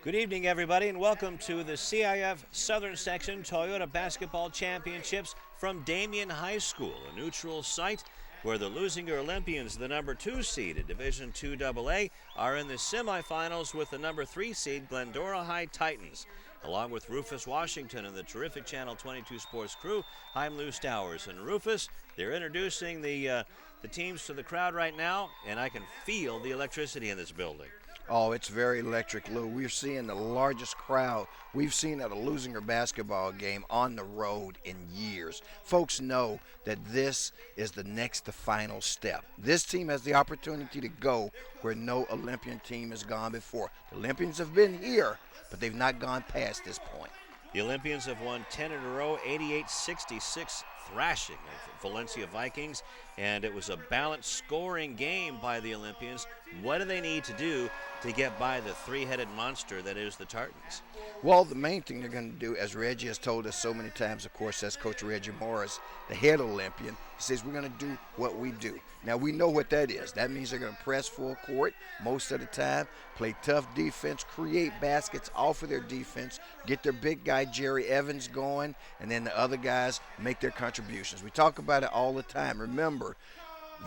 Good evening, everybody, and welcome to the CIF Southern Section Toyota Basketball Championships from Damien High School, a neutral site where the Leuzinger Olympians, the number 2 seed in Division II AA, are in the semifinals with the number 3 seed Glendora High Titans. Along with Rufus Washington and the terrific Channel 22 Sports crew, I'm Lou Stowers. And Rufus, they're introducing the teams to the crowd right now, and I can feel the electricity in this building. Oh, it's very electric, Lou. We're seeing the largest crowd we've seen at a Leuzinger basketball game on the road in years. Folks know that this is the next to final step. This team has the opportunity to go where no Olympian team has gone before. The Olympians have been here, but they've not gone past this point. The Olympians have won 10 in a row, 88-66 thrashing of Valencia Vikings, and it was a balanced scoring game by the Olympians. What do they need to do to get by the three-headed monster that is the Tartans? Well, the main thing they're going to do, as Reggie has told us so many times, of course, that's Coach Reggie Morris, the head Olympian. He says we're going to do what we do. Now, we know what that is. That means they're going to press full court most of the time, play tough defense, create baskets off of their defense, get their big guy Jerry Evans going, and then the other guys make their contributions. We talk about it all the time. Remember,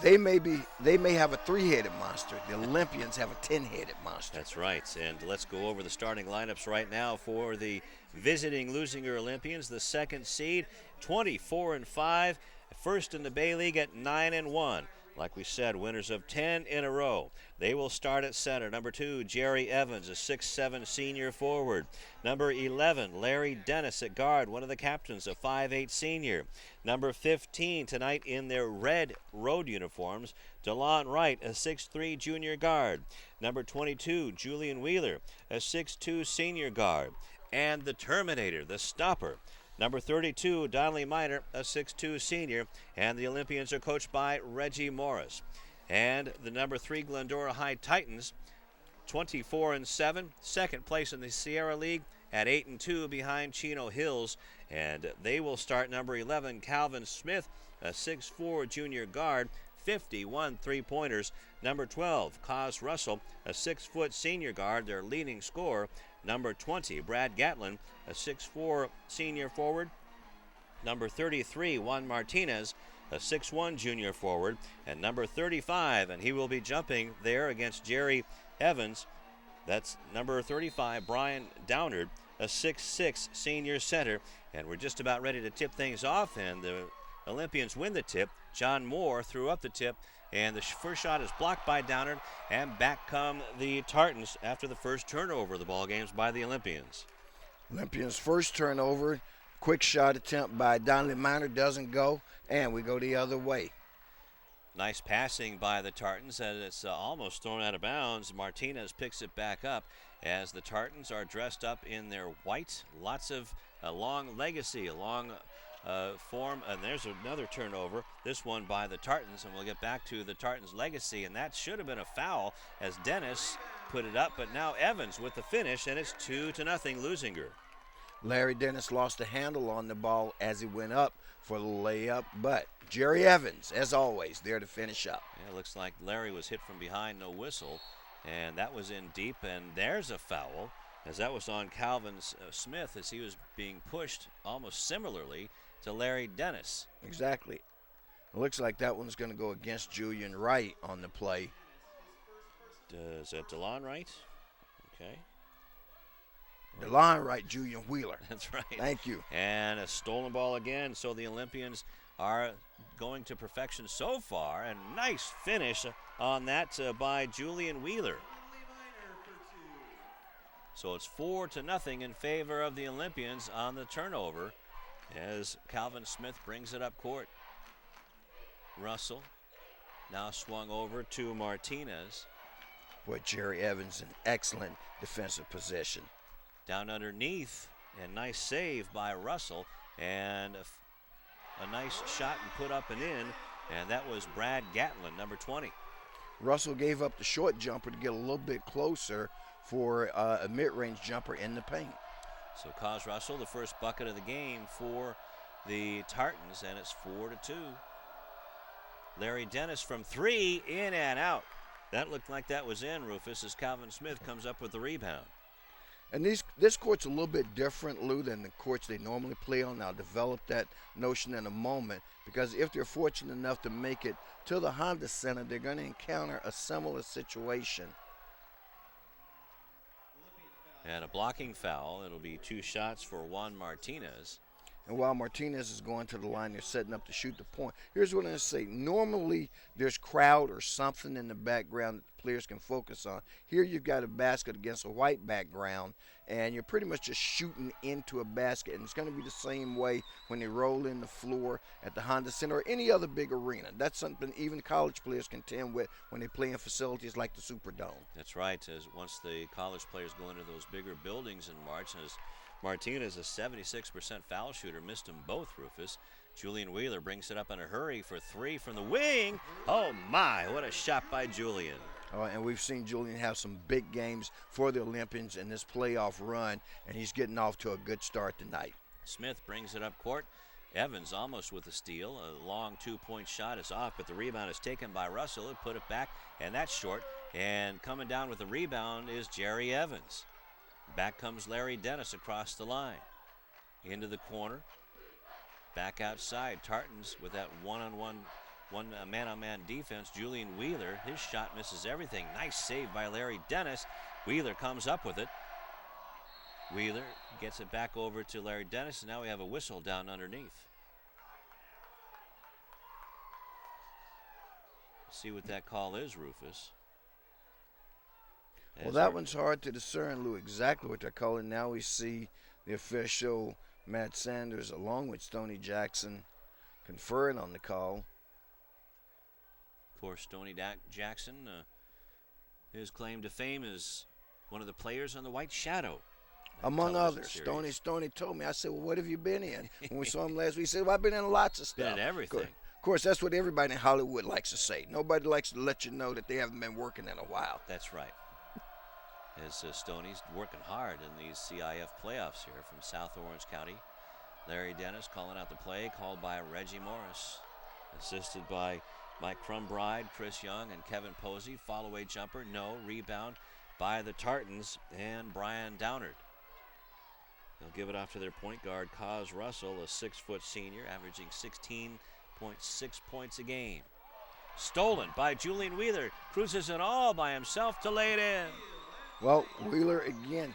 they may have a three-headed monster. The Olympians have a 10-headed monster. That's right. And let's go over the starting lineups right now for the visiting Leuzinger Olympians. The second seed, 24-5, first in the Bay League at 9-1. Like we said, winners of 10 in a row. They will start at center. Number 2, Jerry Evans, a 6'7 senior forward. Number 11, Larry Dennis at guard, one of the captains, a 5'8 senior. Number 15 tonight in their red road uniforms, DeLon Wright, a 6'3 junior guard. Number 22, Julian Wheeler, a 6'2 senior guard. And the Terminator, the stopper, number 32, Donnelly Minor, a 6'2 senior, and the Olympians are coached by Reggie Morris. And the number 3 Glendora High Titans, 24-7, second place in the Sierra League at 8-2 behind Chino Hills. And they will start number 11, Calvin Smith, a 6'4 junior guard, 51 three-pointers. Number 12, Cos Russell, a 6-foot senior guard, their leading scorer. Number 20, Brad Gatlin, a 6'4 senior forward. Number 33, Juan Martinez, a 6'1 junior forward. And number 35, and he will be jumping there against Jerry Evans, that's number 35, Brian Downard, a 6'6 senior center. And we're just about ready to tip things off, and the Olympians win the tip. John Moore threw up the tip, and the first shot is blocked by Downard, and back come the Tartans after the first turnover of the ball games by the Olympians. Olympians' first turnover, quick shot attempt by Donnelly Minor doesn't go, and we go the other way. Nice passing by the Tartans, and it's almost thrown out of bounds. Martinez picks it back up as the Tartans are dressed up in their white. Lots of long legacy, a long form, and there's another turnover, this one by the Tartans, and we'll get back to the Tartans legacy, and that should have been a foul as Dennis put it up, but now Evans with the finish, and it's 2-0 Leuzinger. Larry Dennis lost the handle on the ball as he went up for the layup, but Jerry Evans, as always, there to finish up. Yeah, it looks like Larry was hit from behind, no whistle, and that was in deep, and there's a foul, as that was on Calvin Smith as he was being pushed almost similarly to Larry Dennis. Exactly. It looks like that one's going to go against Julian Wright on the play. Is that DeLon Wright? Okay. DeLon Wright, Julian Wheeler. That's right. Thank you. And a stolen ball again, so the Olympians are going to perfection so far, and nice finish on that by Julian Wheeler. So it's 4-0 in favor of the Olympians on the turnover as Calvin Smith brings it up court. Russell now swung over to Martinez. Boy, Jerry Evans, an excellent defensive possession. Down underneath, and nice save by Russell, and a nice shot and put up and in, and that was Brad Gatlin, number 20. Russell gave up the short jumper to get a little bit closer for a mid-range jumper in the paint. So Cos Russell, the first bucket of the game for the Tartans, and it's 4-2. Larry Dennis from 3, in and out. That looked like that was in, Rufus, as Calvin Smith comes up with the rebound. And this court's a little bit different, Lou, than the courts they normally play on. I'll develop that notion in a moment because if they're fortunate enough to make it to the Honda Center, they're going to encounter a similar situation. And a blocking foul. It'll be 2 shots for Juan Martinez. And while Martinez is going to the line, they're setting up to shoot the point. Here's what I'm going to say. Normally, there's crowd or something in the background that the players can focus on. Here you've got a basket against a white background, and you're pretty much just shooting into a basket. And it's going to be the same way when they roll in the floor at the Honda Center or any other big arena. That's something even college players contend with when they play in facilities like the Superdome. That's right. As once the college players go into those bigger buildings in March, as Martinez, a 76% foul shooter, missed them both, Rufus. Julian Wheeler brings it up in a hurry for 3 from the wing. Oh, my, what a shot by Julian. And we've seen Julian have some big games for the Olympians in this playoff run, and he's getting off to a good start tonight. Smith brings it up court. Evans almost with a steal. A long 2-point shot is off, but the rebound is taken by Russell. He'll put it back, and that's short. And coming down with the rebound is Jerry Evans. Back comes Larry Dennis across the line. Into the corner. Back outside. Tartans with that one-on-one, man-on-man defense. Julian Wheeler, his shot misses everything. Nice save by Larry Dennis. Wheeler comes up with it. Wheeler gets it back over to Larry Dennis, and now we have a whistle down underneath. See what that call is, Rufus. Well, that one's hard to discern, Lou, exactly what they're calling. Now we see the official, Matt Sanders, along with Stoney Jackson, conferring on the call. Of course, Stoney Jackson, his claim to fame is one of the players on the White Shadow. Among others. Stoney told me, I said, well, what have you been in? When we saw him last week, he said, well, I've been in lots of stuff. Been in everything. Of course, that's what everybody in Hollywood likes to say. Nobody likes to let you know that they haven't been working in a while. That's right. As Stoney's working hard in these CIF playoffs here from South Orange County. Larry Dennis calling out the play, called by Reggie Morris. Assisted by Mike Crumbride, Chris Young, and Kevin Posey. Fall-away jumper, no. Rebound by the Tartans and Brian Downard. They'll give it off to their point guard, Cos Russell, a 6-foot senior, averaging 16.6 points a game. Stolen by Julian Wheeler. Cruises it all by himself to lay it in. Well, Wheeler, again,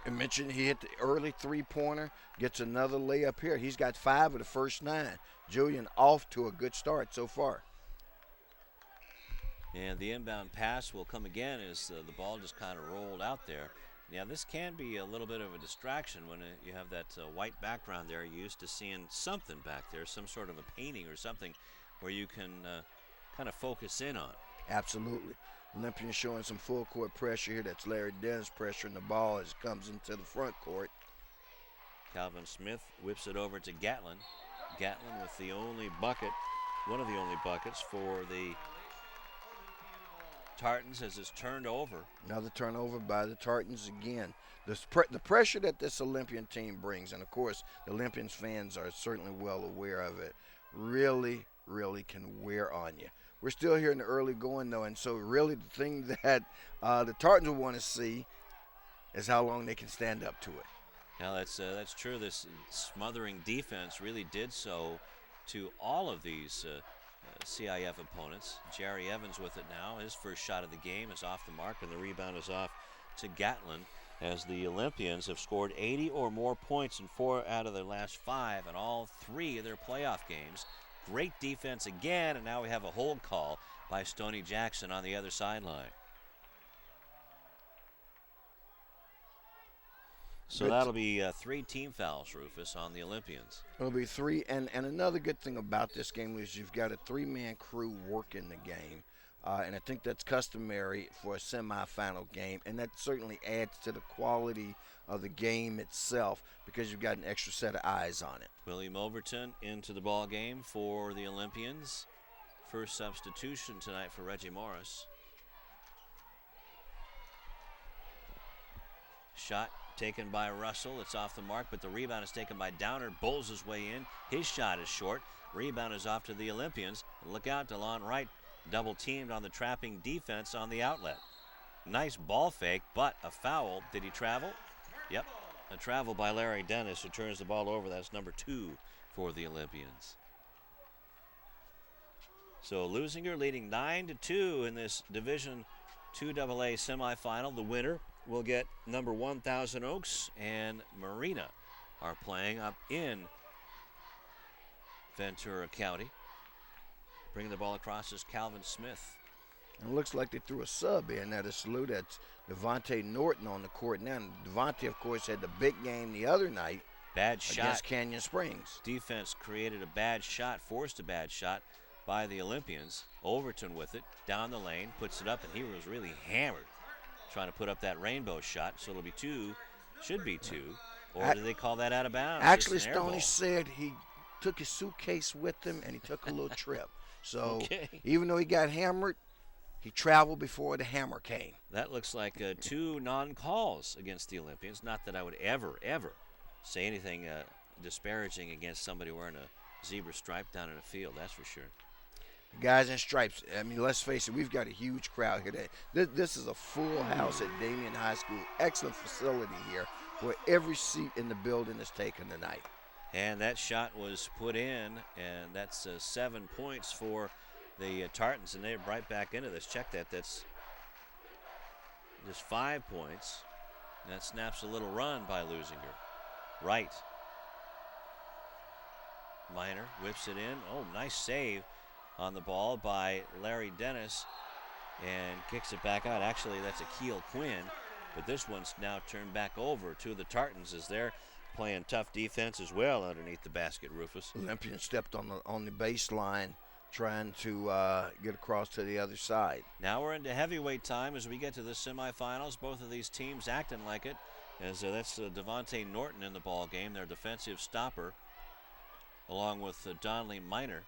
I mentioned he hit the early three-pointer, gets another layup here. He's got 5 of the first 9. Julian off to a good start so far. And the inbound pass will come again as the ball just kind of rolled out there. Now, this can be a little bit of a distraction when you have that white background there. You're used to seeing something back there, some sort of a painting or something where you can kind of focus in on. Absolutely. Olympians showing some full court pressure here. That's Larry Dennis pressuring the ball as it comes into the front court. Calvin Smith whips it over to Gatlin. Gatlin with the only bucket, one of the only buckets for the Tartans as it's turned over. Another turnover by the Tartans again. The pressure that this Olympian team brings, and of course the Olympians fans are certainly well aware of it, really, really can wear on you. We're still here in the early going, though, and so really the thing that the Tartans will want to see is how long they can stand up to it. Now, that's true. This smothering defense really did so to all of these CIF opponents. Jerry Evans with it now. His first shot of the game is off the mark, and the rebound is off to Gatlin as the Olympians have scored 80 or more points in 4 out of their last 5 in all 3 of their playoff games. Great defense again, and now we have a hold call by Stoney Jackson on the other sideline. So that'll be 3 team fouls, Rufus, on the Olympians. It'll be 3, and another good thing about this game is you've got a 3-man crew working the game, and I think that's customary for a semifinal game, and that certainly adds to the quality of the game itself because you've got an extra set of eyes on it. William Overton into the ball game for the Olympians. First substitution tonight for Reggie Morris. Shot taken by Russell. It's off the mark, but the rebound is taken by Downer. Bowls his way in. His shot is short. Rebound is off to the Olympians. Look out, DeLon Wright double teamed on the trapping defense on the outlet. Nice ball fake, but a foul. Did he travel? Yep, a travel by Larry Dennis, who turns the ball over. That's number 2 for the Olympians. So Leuzinger leading 9-2 in this Division II AA semifinal. The winner will get number 1 Thousand Oaks, and Marina are playing up in Ventura County. Bringing the ball across is Calvin Smith. And it looks like they threw a sub in at a salute. That's Devontae Norton on the court now. And Devontae, of course, had the big game the other night. Bad shot. Against Canyon Springs. Defense created a bad shot, forced a bad shot by the Olympians. Overton with it, down the lane, puts it up, and he was really hammered trying to put up that rainbow shot. So it'll be 2, should be 2. Or do they call that out of bounds? Actually, Stoney said he took his suitcase with him and he took a little trip. So even though he got hammered, he traveled before the hammer came. That looks like 2 non-calls against the Olympians. Not that I would ever say anything disparaging against somebody wearing a zebra stripe down in a field, that's for sure. Guys in stripes, I mean, let's face it, we've got a huge crowd here today. This is a full house at Damien High School. Excellent facility here where every seat in the building is taken tonight. And that shot was put in, and that's 7 points for the Tartans, and they're right back into this. Check that. That's just 5 points. And that snaps a little run by Leuzinger. Right. Minor whips it in. Oh, nice save on the ball by Larry Dennis, and kicks it back out. Actually, that's a Keel Quinn, but this one's now turned back over to the Tartans as they're playing tough defense as well underneath the basket, Rufus. Olympian stepped on the baseline trying to get across to the other side. Now we're into heavyweight time as we get to the semifinals. Both of these teams acting like it, as that's Devontae Norton in the ball game, their defensive stopper, along with Donley Minor.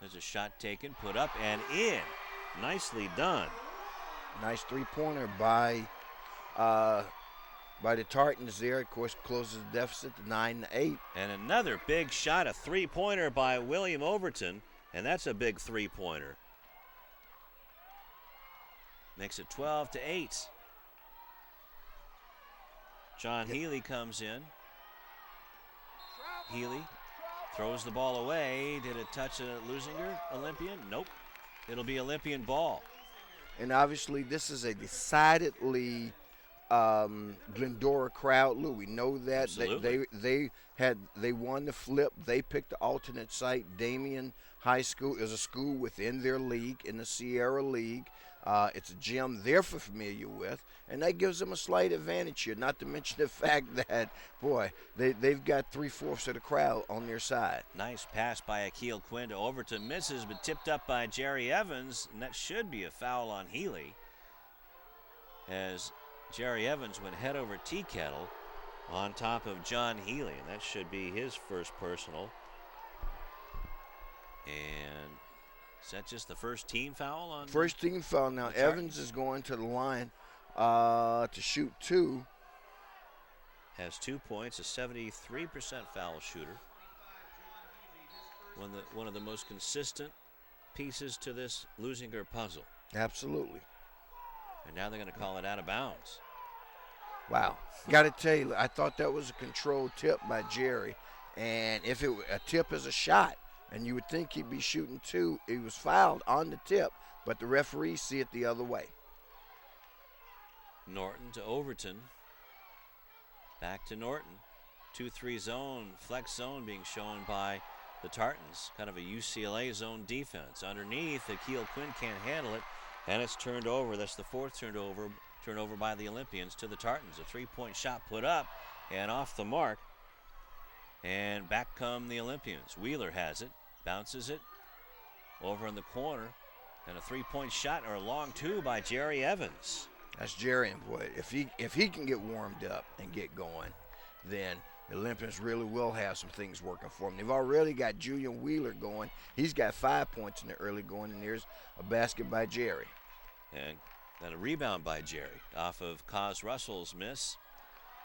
There's a shot taken, put up, and in. Nicely done. Nice three-pointer by the Tartans there. Of course, closes the deficit to 9-8. And another big shot, a three-pointer by William Overton, and that's a big three-pointer. Makes it 12-8. John Healy comes in. Healy throws the ball away. Did it touch a Leuzinger Olympian? Nope. It'll be Olympian ball. And obviously this is a decidedly Glendora crowd. Lou, we know that. They won the flip. They picked the alternate site. Damien High School is a school within their league, in the Sierra League. It's a gym they're familiar with, and that gives them a slight advantage here, not to mention the fact that, boy, they've got 3/4 of the crowd on their side. Nice pass by Akeel Quinn to Overton. Misses, but tipped up by Jerry Evans, and that should be a foul on Healy, as Jerry Evans went head over tea kettle on top of John Healy, and that should be his first personal. And is that just the first team foul on? First team foul. Now Evans is going to the line to shoot 2. Has 2 points, a 73% foul shooter. One of the most consistent pieces to this Leuzinger puzzle. Absolutely. And now they're going to call it out of bounds. Wow. Got to tell you, I thought that was a controlled tip by Jerry. And if a tip is a shot, and you would think he'd be shooting 2, he was fouled on the tip, but the referees see it the other way. Norton to Overton. Back to Norton. 2-3 zone, flex zone being shown by the Tartans. Kind of a UCLA zone defense. Underneath, Akeel Quinn can't handle it, and it's turned over. That's the 4th turnover by the Olympians to the Tartans. A 3-point shot put up and off the mark. And back come the Olympians. Wheeler has it, bounces it over in the corner, and a 3-point shot, or a long 2 by Jerry Evans. That's Jerry, and boy, if he can get warmed up and get going, then the Olympians really will have some things working for them. They've already got Julian Wheeler going. He's got 5 points in the early going, and there's a basket by Jerry. And then a rebound by Jerry off of Cos Russell's miss.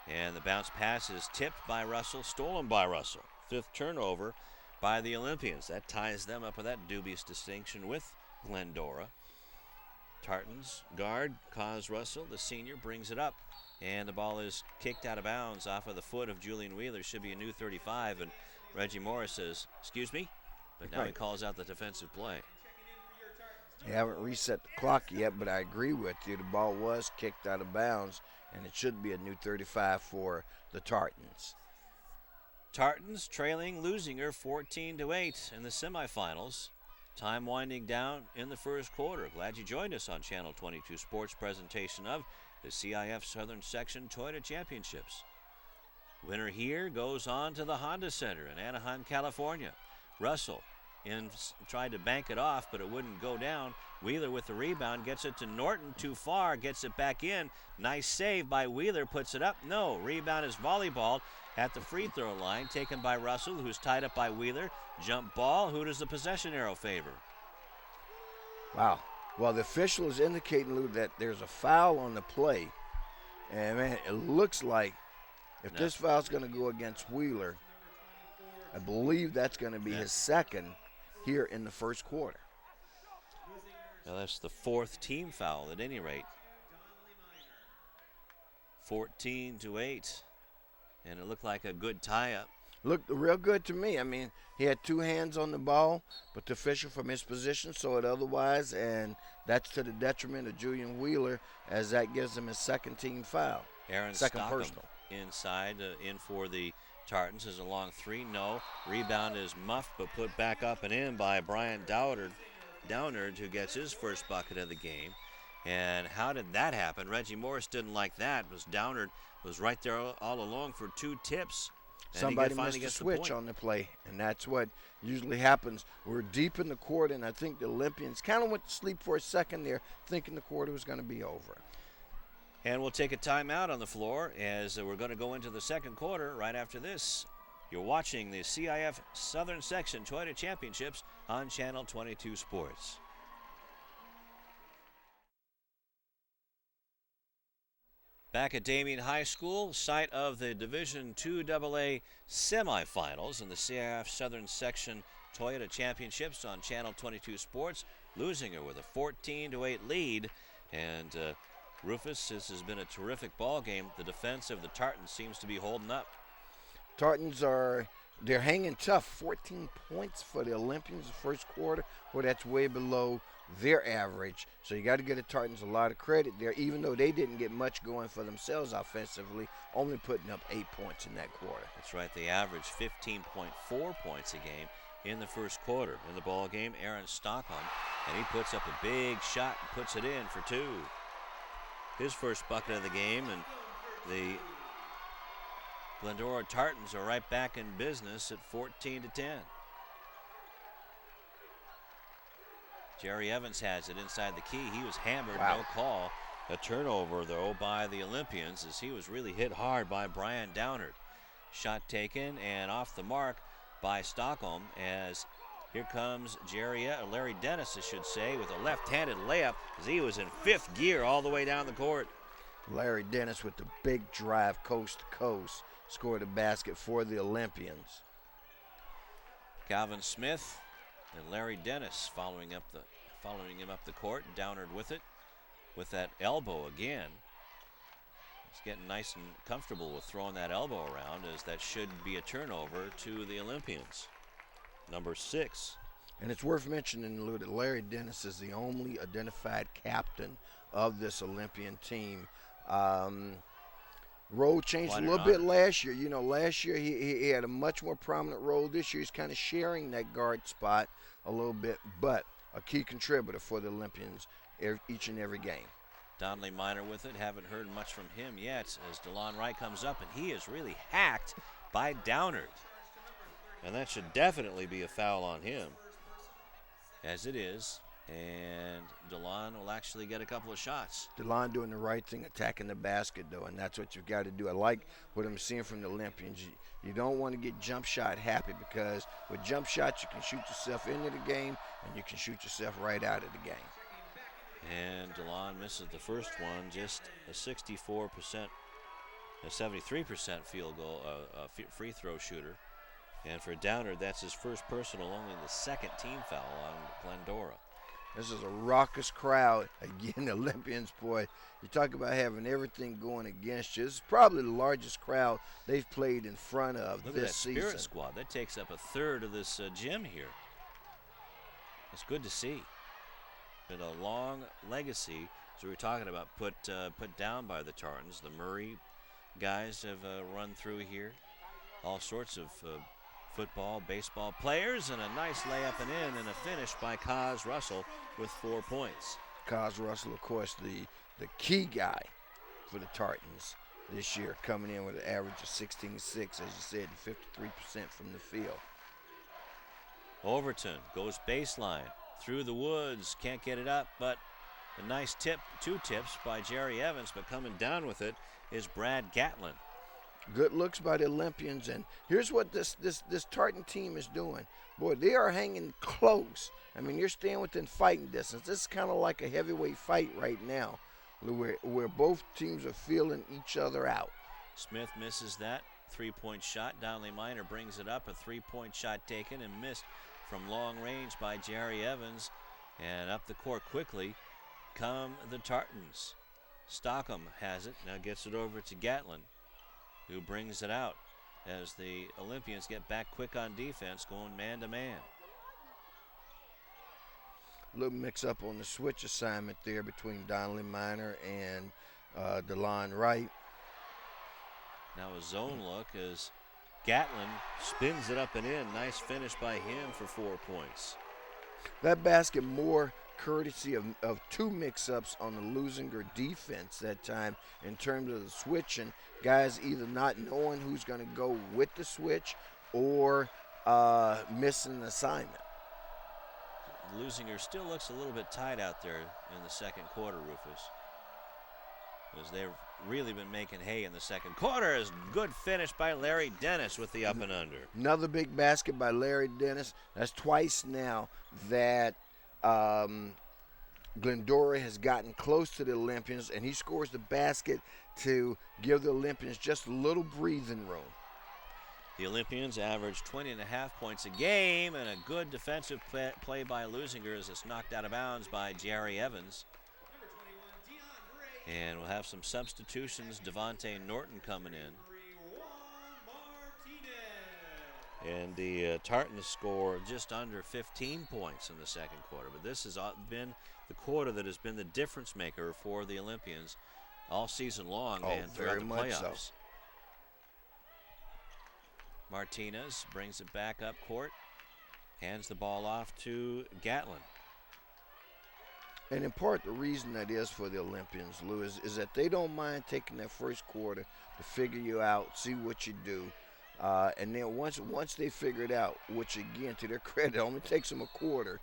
And the bounce pass is tipped by Russell, stolen by Russell. 5th turnover by the Olympians. That ties them up with that dubious distinction with Glendora. Tartans guard Cos Russell, the senior, brings it up And the ball is kicked out of bounds off of the foot of Julian Wheeler. Should be a new 35. And Reggie Morris says, excuse me? But now he calls out the defensive play. They haven't reset the clock yet, but I agree with you. The ball was kicked out of bounds, and it should be a new 35 for the Tartans. Tartans trailing Leuzinger 14-8 in the semifinals. Time winding down in the first quarter. Glad you joined us on Channel 22 Sports presentation of the CIF Southern Section Toyota Championships. Winner here goes on to the Honda Center in Anaheim, California. Russell tried to bank it off, but it wouldn't go down. Wheeler with the rebound, gets it to Norton, too far, gets it back in. Nice save by Wheeler, puts it up. No, rebound is volleyballed at the free throw line, taken by Russell, who's tied up by Wheeler. Jump ball, who does the possession arrow favor? Wow. Well, the official is indicating, Lou, that there's a foul on the play. And, man, it looks like if this foul's going to go against Wheeler, I believe that's going to be his second here in the first quarter. Now that's the fourth team foul at any rate. 14-8. And it looked like a good tie-up. Looked real good to me. I mean, he had two hands on the ball, but the official from his position saw it otherwise, and that's to the detriment of Julian Wheeler, as that gives him his second team foul. Aaron second Stockham personal. Inside, in for the Tartans is a long three. No. Rebound is muffed, but put back up and in by Brian Downard, who gets his first bucket of the game. And how did that happen? Reggie Morris didn't like that. Downard was right there all along for two tips. Somebody missed a switch on the play, and that's what usually happens. We're deep in the court, and I think the Olympians kind of went to sleep for a second there, thinking the quarter was going to be over. And we'll take a timeout on the floor as we're going to go into the second quarter right after this. You're watching the CIF Southern Section Toyota Championships on Channel 22 Sports. Back at Damien High School, site of the Division II AA semifinals in the CIF Southern Section Toyota Championships on Channel 22 Sports. Leuzinger with a 14-8 lead. And Rufus, this has been a terrific ball game. The defense of the Tartans seems to be holding up. Tartans they're hanging tough. 14 points for the Olympians the first quarter. Well, that's way below their average. So you got to give the Tartans a lot of credit there, even though they didn't get much going for themselves offensively, only putting up 8 points in that quarter. That's right. They averaged 15.4 points a game in the first quarter. In the ball game, Aaron Stockham, and he puts up a big shot and puts it in for two. His first bucket of the game, and the Glendora Tartans are right back in business at 14-10. Jerry Evans has it inside the key. He was hammered, no call. A turnover, though, by the Olympians as he was really hit hard by Brian Downard. Shot taken and off the mark by Stockholm as here comes Larry Dennis, I should say, with a left-handed layup as he was in fifth gear all the way down the court. Larry Dennis with the big drive coast to coast scored a basket for the Olympians. Calvin Smith and Larry Dennis following him up the court. Downard with it, with that elbow again. He's getting nice and comfortable with throwing that elbow around, as that should be a turnover to the Olympians. Number 6. And it's worth mentioning, Lou, that Larry Dennis is the only identified captain of this Olympian team. Role changed a little bit last year. You know, last year he had a much more prominent role. This year he's kind of sharing that guard spot a little bit, but a key contributor for the Olympians each and every game. Donnelly Minor with it. Haven't heard much from him yet as DeLon Wright comes up, and he is really hacked by Downard. And that should definitely be a foul on him, as it is. And DeLon will actually get a couple of shots. DeLon doing the right thing, attacking the basket, though, and that's what you've got to do. I like what I'm seeing from the Olympians. You don't want to get jump shot happy, because with jump shots you can shoot yourself into the game and you can shoot yourself right out of the game. And DeLon misses the first one, just a 64%, a 73% field goal, free throw shooter. And for Downard, that's his first personal, only the second team foul on Glendora. This is a raucous crowd. Again, the Olympians, boy, you talk about having everything going against you. This is probably the largest crowd they've played in front of Look this at that season. Spirit Squad. That takes up a third of this gym here. It's good to see. Been a long legacy, as we were talking about, put down by the Tartans. The Murray guys have run through here. All sorts of football, baseball players, and a nice layup and in, and a finish by Kaz Russell with 4 points. Kaz Russell, of course, the key guy for the Tartans this year, coming in with an average of 16-6, as you said, 53% from the field. Overton goes baseline through the woods, can't get it up, but a nice tip, 2 tips by Jerry Evans, but coming down with it is Brad Gatlin. Good looks by the Olympians, and here's what this Tartan team is doing. Boy, they are hanging close. I mean, you're staying within fighting distance. This is kind of like a heavyweight fight right now, where both teams are feeling each other out. Smith misses that 3-point shot. Donnelly Minor brings it up. A 3-point shot taken and missed from long range by Jerry Evans. And up the court quickly come the Tartans. Stockham has it. Now gets it over to Gatlin, who brings it out as the Olympians get back quick on defense, going man-to-man. A little mix-up on the switch assignment there between Donnelly Minor and DeLon Wright. Now a zone look as Gatlin spins it up and in. Nice finish by him for 4 points. That basket more courtesy of 2 mix-ups on the Leuzinger defense that time in terms of the switching. Guys either not knowing who's going to go with the switch or missing an assignment. Leuzinger still looks a little bit tight out there in the second quarter, Rufus, as they've really been making hay in the second quarter. Is good finish by Larry Dennis with the up and under. Another big basket by Larry Dennis. That's twice now that Glendora has gotten close to the Olympians, and he scores the basket to give the Olympians just a little breathing room. The Olympians average 20.5 points a game, and a good defensive play by Leuzinger as it's knocked out of bounds by Jerry Evans. And we'll have some substitutions. Devontae Norton coming in. And the Tartans score just under 15 points in the second quarter. But this has been the quarter that has been the difference maker for the Olympians all season long, and throughout the playoffs. So. Martinez brings it back up court, hands the ball off to Gatlin. And in part, the reason that is for the Olympians, Lou, is that they don't mind taking that first quarter to figure you out, see what you do. And then once they figure it out, which again, to their credit, only takes them a quarter,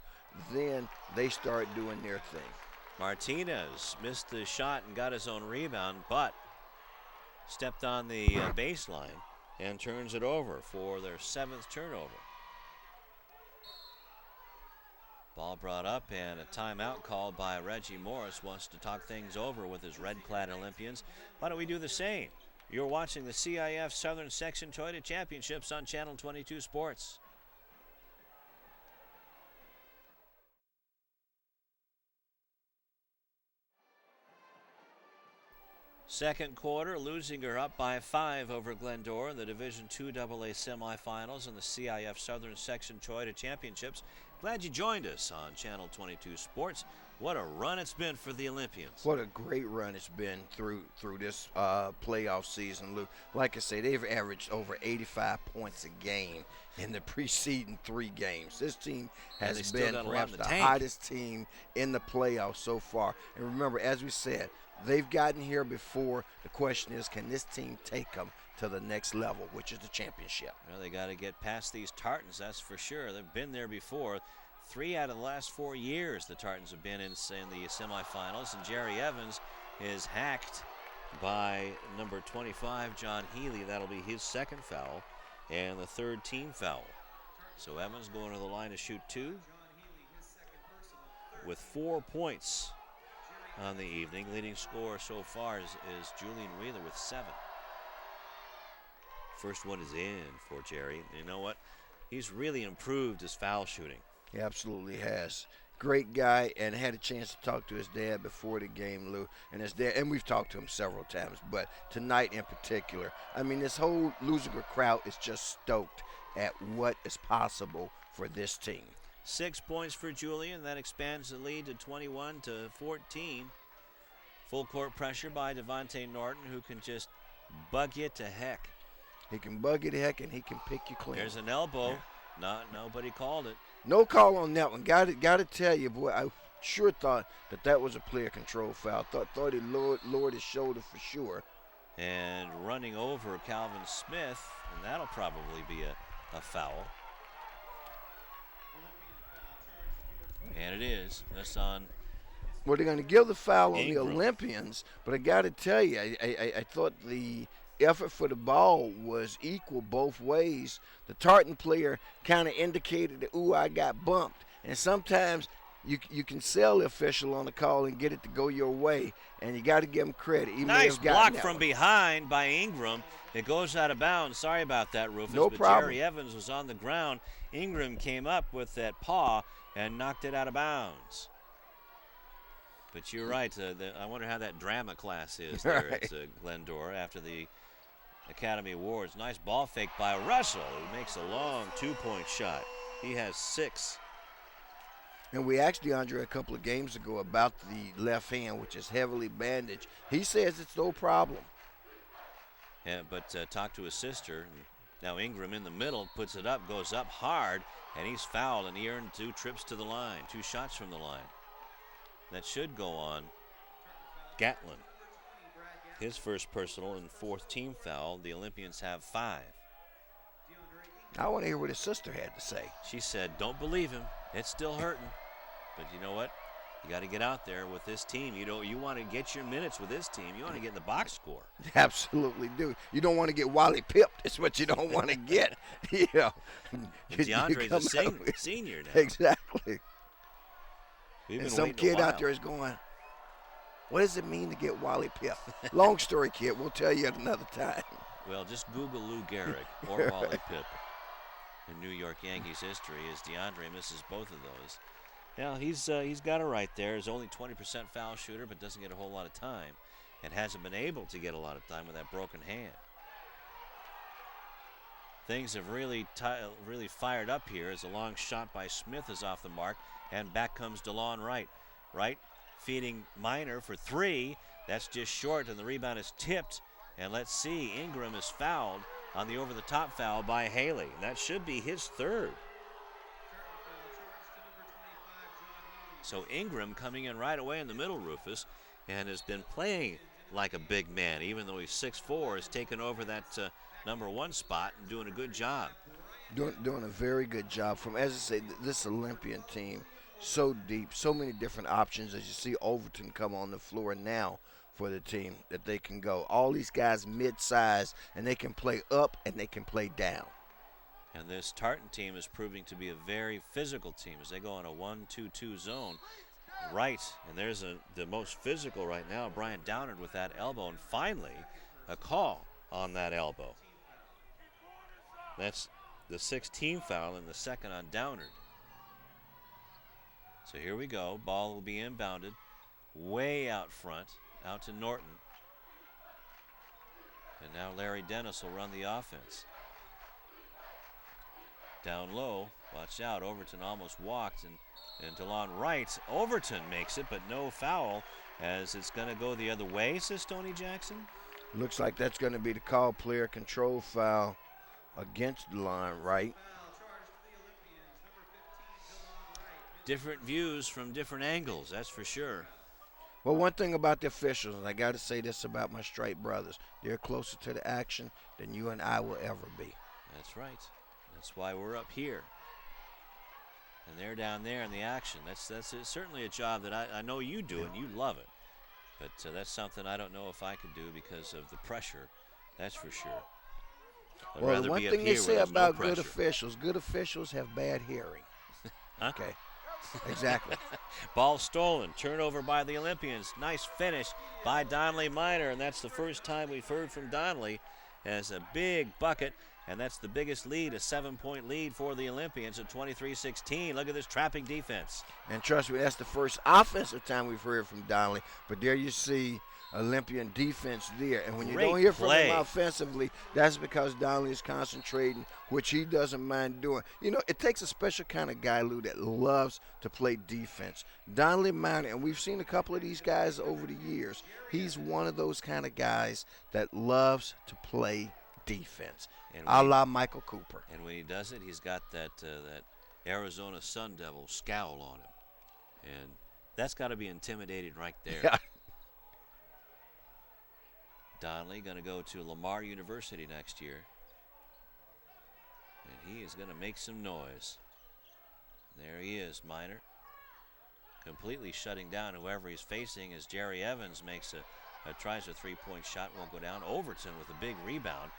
then they start doing their thing. Martinez missed the shot and got his own rebound, but stepped on the baseline and turns it over for their 7th turnover. Ball brought up, and a timeout called by Reggie Morris. Wants to talk things over with his red-clad Olympians. Why don't we do the same? You're watching the CIF Southern Section Toyota Championships on Channel 22 Sports. Second quarter, Leuzinger up by 5 over Glendora in the Division II AA semifinals in the CIF Southern Section Toyota Championships. Glad you joined us on Channel 22 Sports. What a run it's been for the Olympians. What a great run it's been through this playoff season, Lou. Like I say, they've averaged over 85 points a game in the preceding 3 games. This team has been perhaps the hottest team in the playoffs so far. And remember, as we said, they've gotten here before. The question is, can this team take them to the next level, which is the championship? Well, they got to get past these Tartans, that's for sure. They've been there before. 3 out of the last 4 years the Tartans have been in the semifinals, and Jerry Evans is hacked by number 25, John Healy. That'll be his 2nd foul and the 3rd team foul. So Evans going to the line to shoot 2 with 4 points on the evening. Leading scorer so far is Julian Wheeler with 7. First one is in for Jerry. You know what? He's really improved his foul shooting. He absolutely has. Great guy, and had a chance to talk to his dad before the game, Lou. And his dad, and we've talked to him several times, but tonight in particular, I mean, this whole Leuzinger crowd is just stoked at what is possible for this team. 6 points for Julian. That expands the lead to 21-14. Full court pressure by Devontae Norton, who can just bug you to heck. He can bug you to heck, and he can pick you clean. There's an elbow. Yeah. Nobody called it. No call on that one. Got to tell you, boy, I sure thought that was a player control foul. Thought he lowered his shoulder for sure. And running over Calvin Smith, and that'll probably be a foul. And it is. That's on. Well, they're going to give the foul on Ingram. the Olympians, but I got to tell you, I thought the effort for the ball was equal both ways. The Tartan player kind of indicated that, ooh, I got bumped. And sometimes you can sell the official on the call and get it to go your way, and you got to give him credit. Nice block from behind by Ingram. It goes out of bounds. Sorry about that, Rufus. No problem. Jerry Evans was on the ground. Ingram came up with that paw and knocked it out of bounds. But you're right. I wonder how that drama class is there right. at Glendora after the Academy Awards. Nice ball fake by Russell, who makes a long two-point shot. He has 6. And we asked DeAndre a couple of games ago about the left hand, which is heavily bandaged. He says it's no problem. Yeah, but talked to his sister. Now Ingram in the middle puts it up, goes up hard, and he's fouled, and he earned 2 trips to the line, 2 shots from the line. That should go on Gatlin. His first personal and 4th team foul. The Olympians have 5. I want to hear what his sister had to say. She said, don't believe him. It's still hurting. But you know what? You got to get out there with this team. You want to get your minutes with this team. You want to get in the box score. Absolutely do. You don't want to get Wally pipped. It's what you don't want to get. You know. DeAndre's a senior now. Exactly. We've and been some kid out there is going, what does it mean to get Wally pipped? Long story, kid. We'll tell you at another time. Well, just Google Lou Gehrig or Wally Pipp in New York Yankees history as DeAndre misses both of those. Now, he's got it right there. He's only 20% foul shooter, but doesn't get a whole lot of time and hasn't been able to get a lot of time with that broken hand. Things have really fired up here as a long shot by Smith is off the mark, and back comes DeLon Wright. Wright feeding Minor for 3. That's just short, and the rebound is tipped. And let's see, Ingram is fouled on the over-the-top foul by Haley. That should be his 3rd. So Ingram coming in right away in the middle, Rufus, and has been playing like a big man, even though he's 6'4", has taken over that number 1 spot and doing a good job. Doing a very good job. From, as I say, this Olympian team, so deep, so many different options. As you see Overton come on the floor now for the team that they can go. All these guys mid-size, and they can play up and they can play down. And this Tartan team is proving to be a very physical team as they go on a 1-2-2 zone. Right, and there's the most physical right now, Brian Downard with that elbow, and finally a call on that elbow. That's the 6th team foul and the 2nd on Downard. So here we go. Ball will be inbounded way out front, out to Norton. And now Larry Dennis will run the offense. Down low, watch out, Overton almost walked, and DeLon Wright. Overton makes it, but no foul, as it's going to go the other way, says Tony Jackson. Looks like that's going to be the call, player control foul against DeLon Wright. Different views from different angles, that's for sure. Well, one thing about the officials, and I got to say this about my Stripe brothers, they're closer to the action than you and I will ever be. That's right. That's why we're up here. And they're down there in the action. That's certainly a job that I know you do, and you love it. But that's something I don't know if I could do because of the pressure. That's for sure. Well, the one thing they say about good officials have bad hearing. Huh? Okay. Exactly. Ball stolen. Turnover by the Olympians. Nice finish by Donnelly Minor, and that's the first time we've heard from Donnelly as a big bucket. And that's the biggest lead, a 7-point lead for the Olympians at 23-16. Look at this trapping defense. And trust me, that's the first offensive time we've heard from Donnelly. But there you see Olympian defense there. And when you don't hear from him offensively, that's because Donnelly is concentrating, which he doesn't mind doing. You know, it takes a special kind of guy, Lou, that loves to play defense. Donnelly Minor, and we've seen a couple of these guys over the years, he's one of those kind of guys that loves to play defense, a la Michael Cooper. And when he does it, he's got that Arizona Sun Devil scowl on him. And that's got to be intimidating right there. Yeah. Donnelly going to go to Lamar University next year. And he is going to make some noise. There he is, Minor. Completely shutting down whoever he's facing as Jerry Evans makes tries a three-point shot, won't go down. Overton with a big rebound.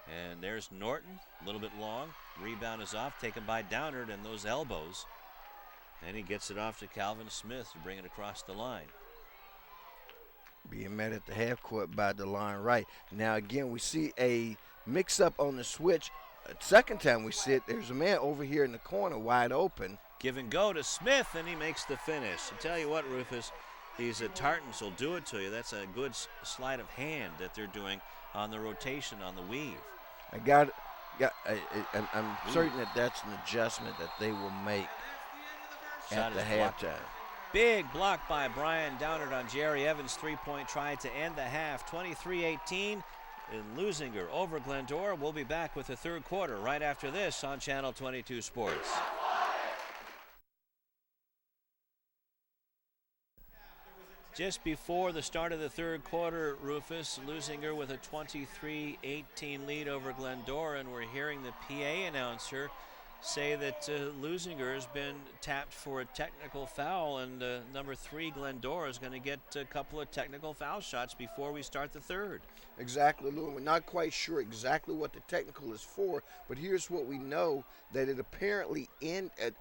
And there's Norton, a little bit long. Rebound is off, taken by Downard, and those elbows. And he gets it off to Calvin Smith to bring it across the line. Being met at the half court by DeLon Wright. Now, again, we see a mix-up on the switch. Second time we see it, there's a man over here in the corner wide open. Give and go to Smith, and he makes the finish. I tell you what, Rufus, these Tartans will do it to you. That's a good sleight of hand that they're doing on the rotation, on the weave. I'm certain that that's an adjustment that they will make at the halftime. Big block by Brian Downard on Jerry Evans' three-point try to end the half. 23-18 in Leuzinger over Glendora. We'll be back with the third quarter right after this on Channel 22 Sports. Just before the start of the third quarter, Rufus, Leuzinger with a 23-18 lead over Glendora, and we're hearing the PA announcer say that Leuzinger has been tapped for a technical foul, and number 3 Glendora is going to get a couple of technical foul shots before we start the third. Exactly, Lou. We're not quite sure exactly what the technical is for, but here's what we know, that it apparently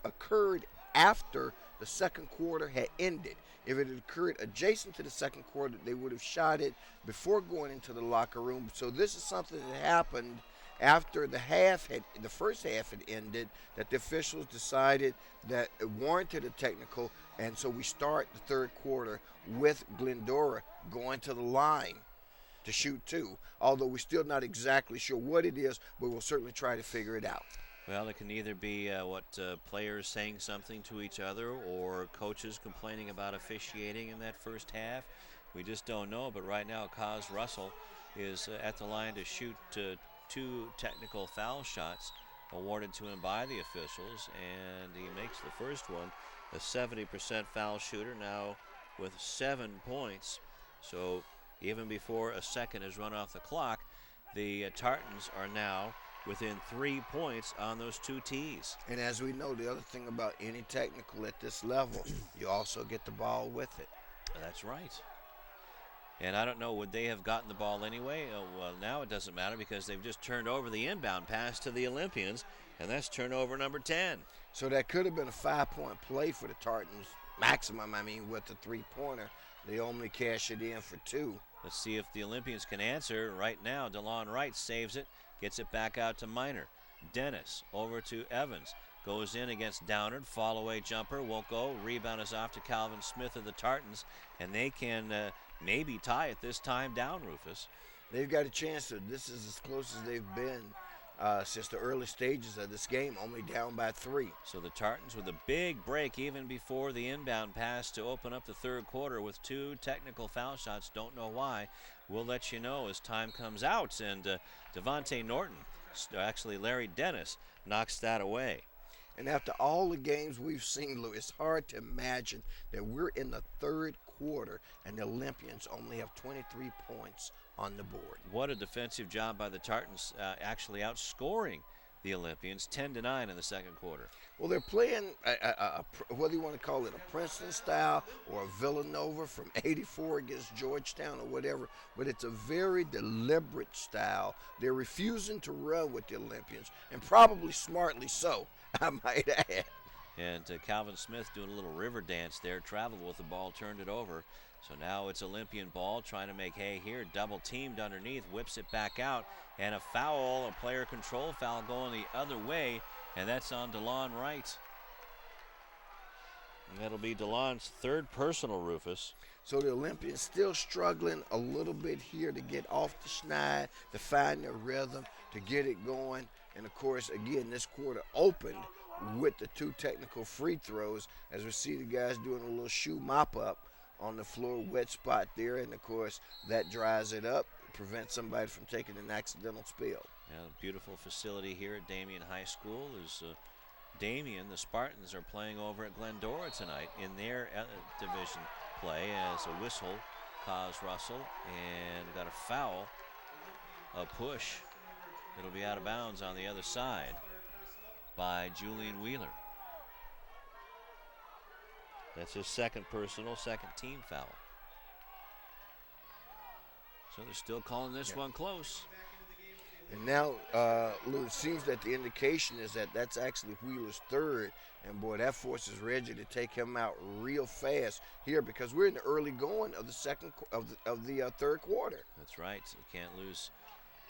occurred after the second quarter had ended. If it had occurred adjacent to the second quarter, they would have shot it before going into the locker room. So this is something that happened after the first half had ended, that the officials decided that it warranted a technical, and so we start the third quarter with Glendora going to the line to shoot 2, although we're still not exactly sure what it is, but we'll certainly try to figure it out. Well, it can either be players saying something to each other or coaches complaining about officiating in that first half. We just don't know, but right now Kaz Russell is at the line to shoot 2 technical foul shots awarded to him by the officials, and he makes the first one, a 70% foul shooter now with 7 points. So even before a second has run off the clock, the Tartans are now within 3 points on those 2 tees. And as we know, the other thing about any technical at this level, you also get the ball with it. That's right. And I don't know, would they have gotten the ball anyway? Well, now it doesn't matter because they've just turned over the inbound pass to the Olympians, and that's turnover number 10. So that could have been a 5-point play for the Tartans, maximum, with the 3-pointer. They only cash it in for 2. Let's see if the Olympians can answer. Right now, DeLon Wright saves it, gets it back out to Minor. Dennis over to Evans. Goes in against Downard. Fall away jumper won't go. Rebound is off to Calvin Smith of the Tartans, and they can maybe tie it this time down, Rufus. They've got a chance to. This is as close as they've been since the early stages of this game, only down by 3. So the Tartans with a big break even before the inbound pass to open up the third quarter with 2 technical foul shots. Don't know why. We'll let you know as time comes out. And Devontae Norton, actually Larry Dennis, knocks that away. And after all the games we've seen, Lou, it's hard to imagine that we're in the third quarter and the Olympians only have 23 points on the board. What a defensive job by the Tartans, actually outscoring the Olympians 10-9 in the second quarter. Well, they're playing, whether you want to call it a Princeton style or a Villanova from '84 against Georgetown or whatever, but it's a very deliberate style. They're refusing to run with the Olympians, and probably smartly so, I might add. And Calvin Smith doing a little river dance there, traveled with the ball, turned it over. So now it's Olympian ball, trying to make hay here. Double teamed underneath, whips it back out. And a foul, a player control foul going the other way. And that's on DeLon Wright. And that'll be DeLon's third personal, Rufus. So the Olympians still struggling a little bit here to get off the schneid, to find their rhythm, to get it going. And, of course, again, this quarter opened with the 2 technical free throws as we see the guys doing a little shoe mop-up on the floor, wet spot there. And, of course, that dries it up, prevents somebody from taking an accidental spill. Yeah, beautiful facility here at Damien High School. Is Damien, the Spartans, are playing over at Glendora tonight in their division play as a whistle caused Russell and got a foul, a push. It'll be out of bounds on the other side by Julian Wheeler. That's his second personal, second team foul. So they're still calling this one close. And now, Lou, it seems that the indication is that that's actually Wheeler's third. And, boy, that forces Reggie to take him out real fast here because we're in the early going of the third quarter. That's right. So you can't lose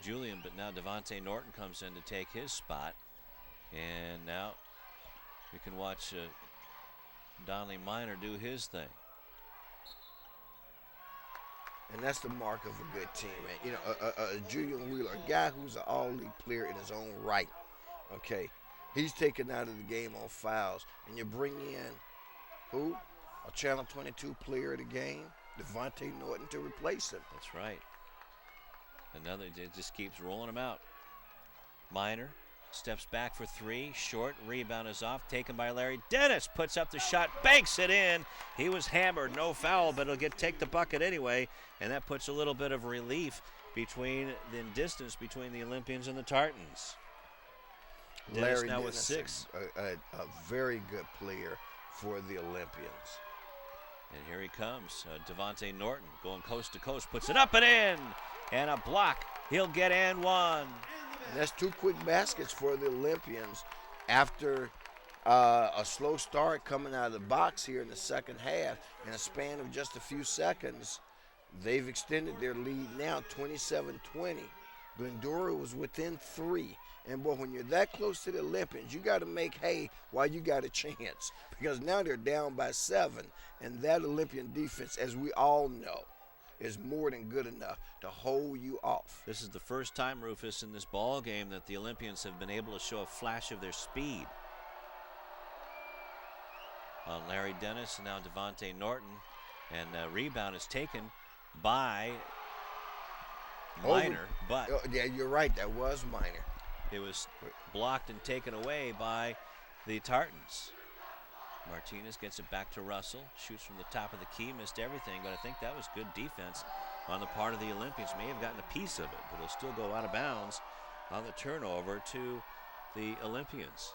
Julian, but now Devontae Norton comes in to take his spot. And now we can watch Donnie Miner do his thing. And that's the mark of a good team, man. You know, Julian Wheeler, a guy who's an all-league player in his own right, okay? He's taken out of the game on fouls. And you bring in who? A Channel 22 player of the game, Devontae Norton, to replace him. That's right. Another, it just keeps rolling them out. Miner steps back for 3, short, rebound is off, taken by Larry Dennis, puts up the shot, banks it in. He was hammered, no foul, but he'll take the bucket anyway, and that puts a little bit of relief between the distance between the Olympians and the Tartans. Dennis Larry now Dennis, with 6. A very good player for the Olympians. And here he comes, Devontae Norton going coast to coast, puts it up and in, and a block. He'll get and one. And that's 2 quick baskets for the Olympians after a slow start coming out of the box here in the second half. In a span of just a few seconds, they've extended their lead now 27-20. Glendora was within 3. And, boy, when you're that close to the Olympians, you got to make hay while you got a chance because now they're down by 7. And that Olympian defense, as we all know, is more than good enough to hold you off. This is the first time, Rufus, in this ball game that the Olympians have been able to show a flash of their speed. On Larry Dennis and now Devontae Norton. And rebound is taken by Miner, but yeah, you're right. That was Miner. It was blocked and taken away by the Tartans. Martinez gets it back to Russell, shoots from the top of the key, missed everything, but I think that was good defense on the part of the Olympians. May have gotten a piece of it, but it'll still go out of bounds on the turnover to the Olympians.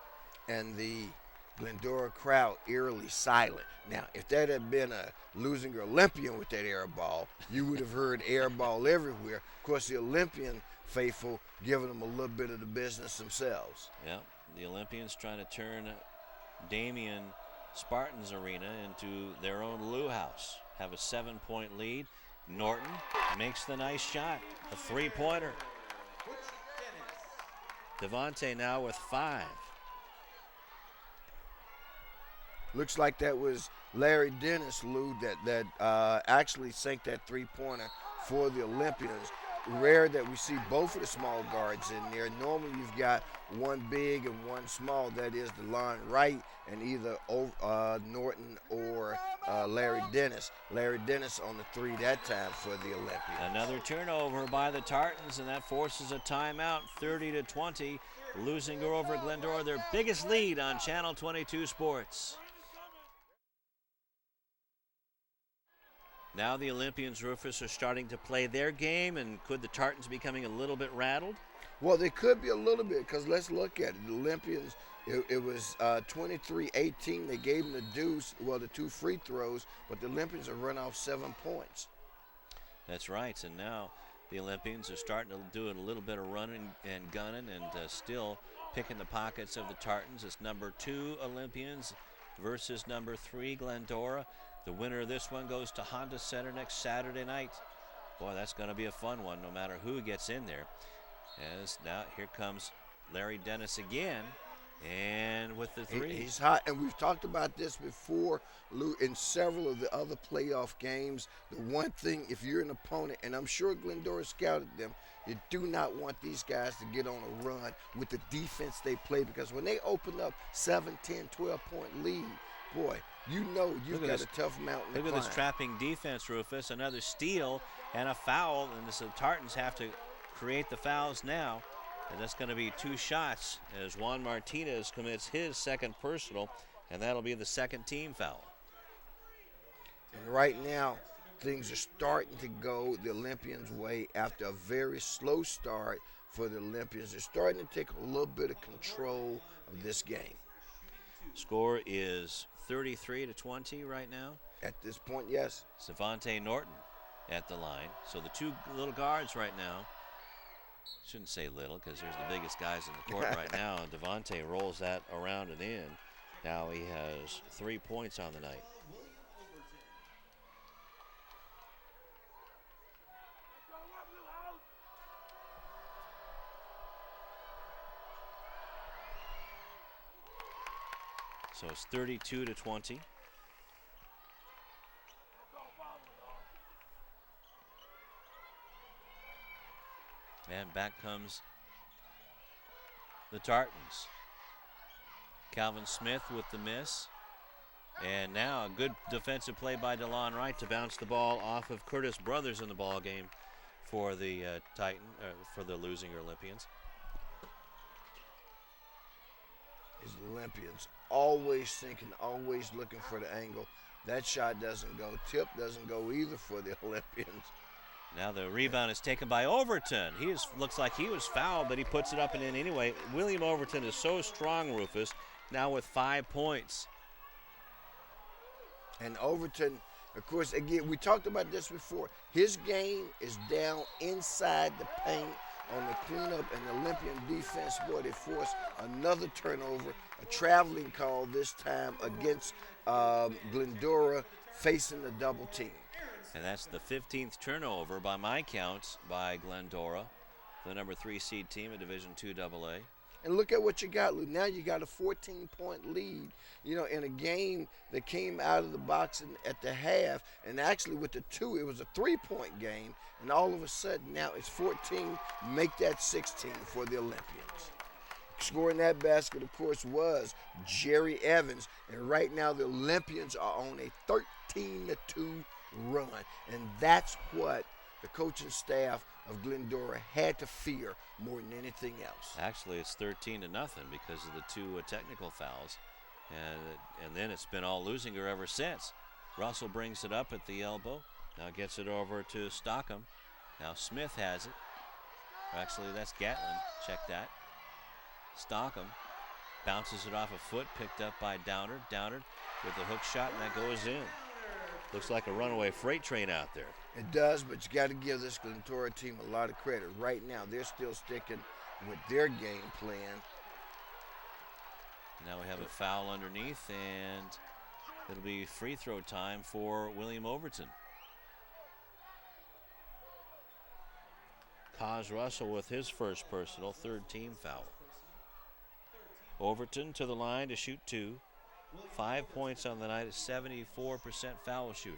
And the Glendora crowd eerily silent. Now, if that had been a Leuzinger Olympian with that air ball, you would have heard air ball everywhere. Of course, the Olympian faithful giving them a little bit of the business themselves. Yeah, the Olympians trying to turn Damien Spartans Arena into their own Lou House. Have a 7-point lead. Norton makes the nice shot, a 3-pointer. Devontae now with 5. Looks like that was Larry Dennis, Lou, that actually sank that 3-pointer for the Olympians. Rare that we see both of the small guards in there. Normally you've got one big and one small. That is DeLon Wright and either Norton or Larry Dennis. Larry Dennis on the 3 that time for the Olympians. Another turnover by the Tartans, and that forces a timeout, 30-20. Leuzinger over Glendora, their biggest lead on Channel 22 Sports. Now the Olympians, Rufus, are starting to play their game, and could the Tartans be becoming a little bit rattled? Well, they could be a little bit because let's look at it. The Olympians, it was 23-18. They gave them the deuce, well, the 2 free throws, but the Olympians have run off 7 points. That's right, and now the Olympians are starting to do a little bit of running and gunning and still picking the pockets of the Tartans. It's number 2 Olympians versus number 3 Glendora. The winner of this one goes to Honda Center next Saturday night. Boy, that's going to be a fun one no matter who gets in there. As now here comes Larry Dennis again, and with the 3. He's hot, and we've talked about this before, Lou, in several of the other playoff games. The one thing, if you're an opponent, and I'm sure Glendora scouted them, you do not want these guys to get on a run with the defense they play, because when they open up 7, 10, 12-point lead, boy, you know you've got a tough mountain to climb. Look at this trapping defense, Rufus. Another steal and a foul, and the Tartans have to create the fouls now. And that's going to be 2 shots as Juan Martinez commits his second personal, and that'll be the second team foul. And right now, things are starting to go the Olympians' way after a very slow start for the Olympians. They're starting to take a little bit of control of this game. Score is 33-20 right now. At this point, yes. Savante Norton at the line. So the 2 little guards right now, shouldn't say little because there's the biggest guys in the court right now. And Devontae rolls that around and in. Now he has 3 points on the night. So it's 32-20. And back comes the Tartans. Calvin Smith with the miss. And now a good defensive play by DeLon Wright to bounce the ball off of Curtis Brothers in the ball game for the for the Leuzinger Olympians. Is the Olympians always thinking, always looking for the angle. That shot doesn't go. Tip doesn't go either for the Olympians. Now the rebound is taken by Overton. Looks like he was fouled, but he puts it up and in anyway. William Overton is so strong, Rufus, now with 5 points. And Overton, of course, again, we talked about this before. His game is down inside the paint on the cleanup, and the Olympian defense, boy, they forced another turnover, a traveling call this time against Glendora, facing the double team. And that's the 15th turnover by my counts by Glendora, the number 3 seed team in Division II AA. And look at what you got, Lou. Now you got a 14-point lead, you know, in a game that came out of the box at the half. And actually with the 2, it was a 3-point game. And all of a sudden now it's 14. Make that 16 for the Olympians. Scoring that basket, of course, was Jerry Evans. And right now the Olympians are on a 13-2 run. And that's what the coaching staff of Glendora had to fear more than anything else. Actually, it's 13-0 because of the 2 technical fouls. And then it's been all Leuzinger ever since. Russell brings it up at the elbow. Now gets it over to Stockham. Now Smith has it. Actually, that's Gatlin. Check that. Stockham bounces it off a foot, picked up by Downard. Downard with the hook shot, and that goes in. Looks like a runaway freight train out there. It does, but you got to give this Glendora team a lot of credit. Right now, they're still sticking with their game plan. Now we have a foul underneath, and it'll be free throw time for William Overton. Kaz Russell with his first personal, 3rd team foul. Overton to the line to shoot 2. 5 points on the night, a 74% foul shooter.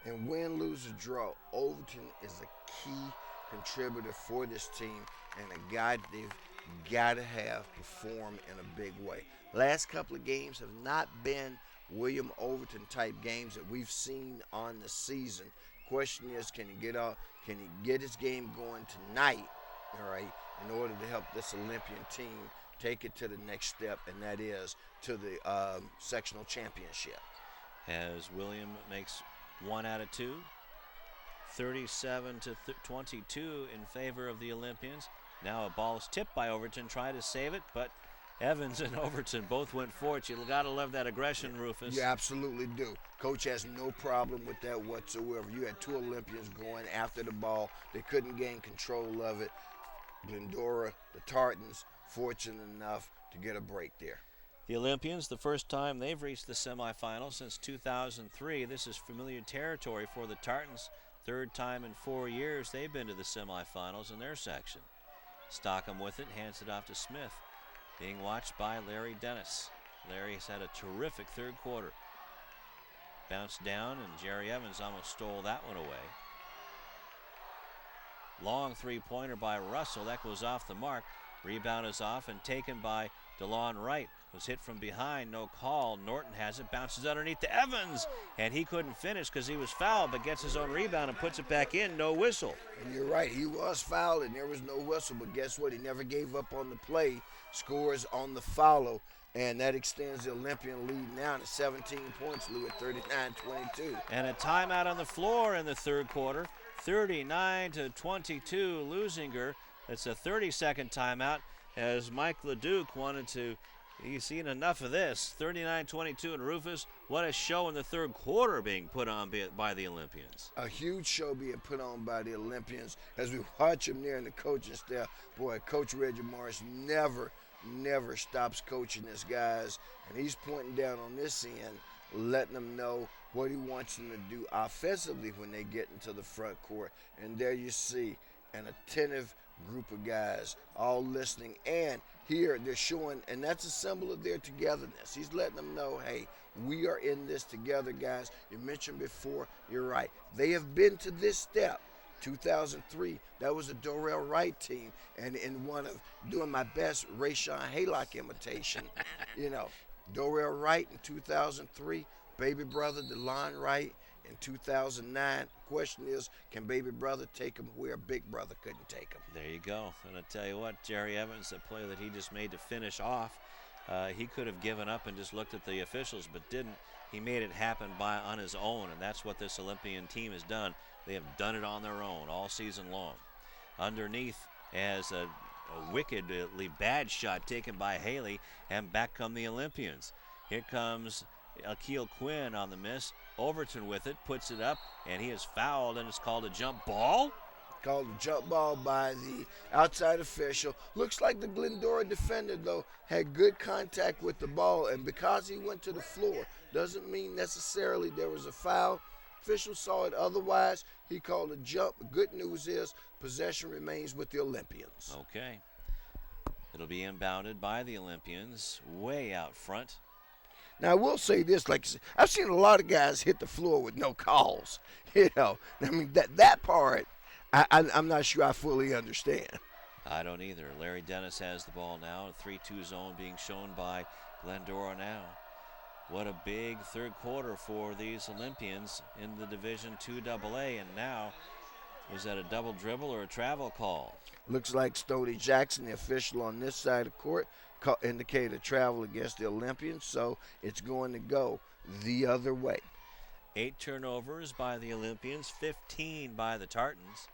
And win, lose, or draw, Overton is a key contributor for this team and a guy that they've got to have perform in a big way. Last couple of games have not been William Overton type games that we've seen on the season. Question is, can he get his game going tonight, all right, in order to help this Olympian team take it to the next step, and that is to the sectional championship. As William makes 1 out of 2, 37-22 in favor of the Olympians. Now a ball is tipped by Overton, try to save it, but Evans and Overton both went for it. You got to love that aggression, Rufus. You absolutely do. Coach has no problem with that whatsoever. You had 2 Olympians going after the ball. They couldn't gain control of it. Glendora, the Tartans, fortunate enough to get a break there. The Olympians, the first time they've reached the semifinals since 2003. This is familiar territory for the Tartans. Third time in 4 years they've been to the semifinals in their section. Stockham with it, hands it off to Smith. Being watched by Larry Dennis. Larry has had a terrific third quarter. Bounced down, and Jerry Evans almost stole that one away. Long three-pointer by Russell. That goes off the mark. Rebound is off and taken by DeLon Wright. Was hit from behind, no call. Norton has it, bounces underneath to Evans, and he couldn't finish because he was fouled, but gets his own rebound and puts it back in, no whistle. And you're right, he was fouled and there was no whistle, but guess what? He never gave up on the play, scores on the follow, and that extends the Olympian lead now to 17 points, Lou, at 39-22. And a timeout on the floor in the third quarter, 39-22, Leuzinger. It's a 30-second timeout as Mike LeDuc wanted to. He's seen enough of this. 39-22 and Rufus. What a show in the third quarter being put on by the Olympians. A huge show being put on by the Olympians as we watch them there in the coaching staff. Boy, Coach Reggie Morris never stops coaching his guys. And he's pointing down on this end, letting them know what he wants them to do offensively when they get into the front court. And there you see an attentive group of guys all listening, and here they're showing, and that's a symbol of their togetherness. He's letting them know, hey, we are in this together, guys. You mentioned before, you're right, they have been to this step. 2003, that was a Dorrell Wright team, and in one of doing my best Rayshawn Haylock imitation, Dorrell Wright in 2003, baby brother DeLon Wright in 2009. The question is, can baby brother take him where big brother couldn't take him? There you go. And I tell you what, Jerry Evans, the play that he just made to finish off, he could have given up and just looked at the officials, but didn't. He made it happen on his own, and that's what this Olympian team has done. They have done it on their own all season long. Underneath, as a wickedly bad shot taken by Haley, and back come the Olympians. Here comes Akil Quinn on the miss. Overton with it, puts it up, and he is fouled, and it's called a jump ball. Called a jump ball by the outside official. Looks like the Glendora defender, though, had good contact with the ball, and because he went to the floor, doesn't mean necessarily there was a foul. Official saw it otherwise. He called a jump. Good news is possession remains with the Olympians. Okay. It'll be inbounded by the Olympians way out front. Now, I will say this, like I've seen a lot of guys hit the floor with no calls. I mean, that part, I'm not sure I fully understand. I don't either. Larry Dennis has the ball now. A 3-2 zone being shown by Glendora now. What a big third quarter for these Olympians in the Division II AA. And now, was that a double dribble or a travel call? Looks like Stoney Jackson, the official on this side of court, indicated a travel against the Olympians, so it's going to go the other way. 8 turnovers by the Olympians, 15 by the Tartans.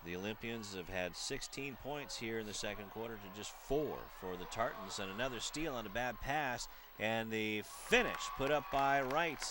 The Olympians have had 16 points here in the second quarter to just 4 for the Tartans, and another steal on a bad pass, and the finish put up by Wright.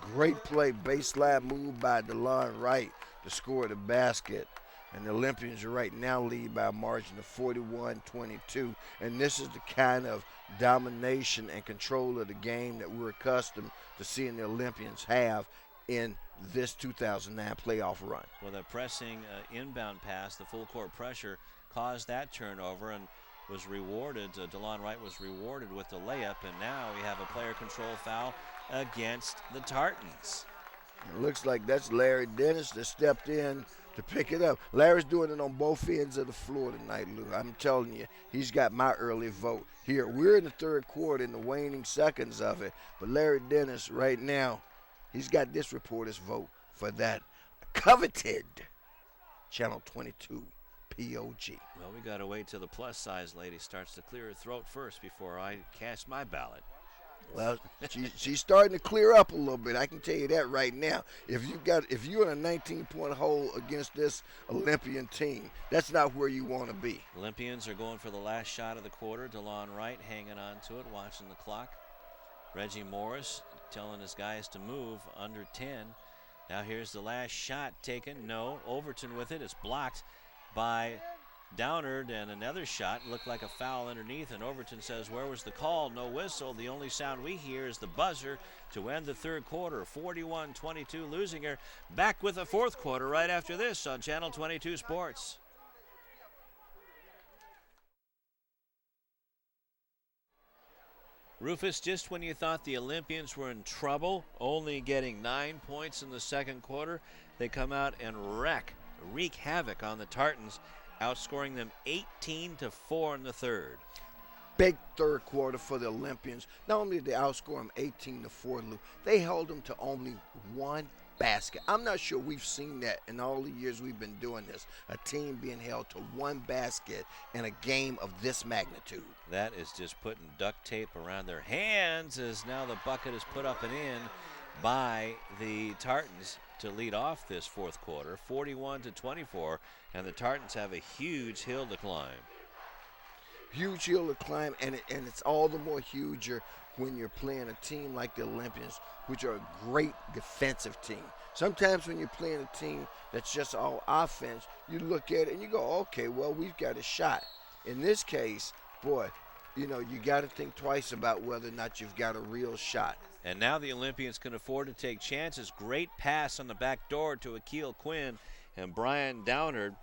Great play, baseline move by DeLon Wright to score the basket. And the Olympians right now lead by a margin of 41-22. And this is the kind of domination and control of the game that we're accustomed to seeing the Olympians have in this 2009 playoff run. Well, the pressing inbound pass, the full court pressure, caused that turnover and was rewarded. DeLon Wright was rewarded with the layup, and now we have a player control foul against the Tartans. It looks like that's Larry Dennis that stepped in to pick it up. Larry's doing it on both ends of the floor tonight, Lou. I'm telling you, he's got my early vote. Here, we're in the third quarter, in the waning seconds of it, but Larry Dennis right now, he's got this reporter's vote for that coveted Channel 22 POG. Well, we got to wait till the plus-size lady starts to clear her throat first before I cast my ballot. Well, she's starting to clear up a little bit. I can tell you that right now. If you're in a 19-point hole against this Olympian team, that's not where you want to be. Olympians are going for the last shot of the quarter. DeLon Wright hanging on to it, watching the clock. Reggie Morris telling his guys to move under 10. Now here's the last shot taken. No, Overton with it. It's blocked by Downard, and another shot looked like a foul underneath, and Overton says, where was the call? No whistle. The only sound we hear is the buzzer to end the third quarter. 41-22 Leuzinger. Back with the fourth quarter right after this on Channel 22 Sports. Rufus, just when you thought the Olympians were in trouble, only getting 9 points in the second quarter, they come out and wreak havoc on the Tartans, outscoring them 18-4 in the third. Big third quarter for the Olympians. Not only did they outscore them 18-4, Lou, they held them to only one basket. I'm not sure we've seen that in all the years we've been doing this, a team being held to one basket in a game of this magnitude. That is just putting duct tape around their hands, as now the bucket is put up and in by the Tartans to lead off this fourth quarter, 41-24, and the Tartans have a huge hill to climb. Huge hill to climb, and it's all the more huger when you're playing a team like the Olympians, which are a great defensive team. Sometimes when you're playing a team that's just all offense, you look at it and you go, okay, well, we've got a shot. In this case, boy, you know, you got to think twice about whether or not you've got a real shot. And now the Olympians can afford to take chances. Great pass on the back door to Akil Quinn, and Brian Downard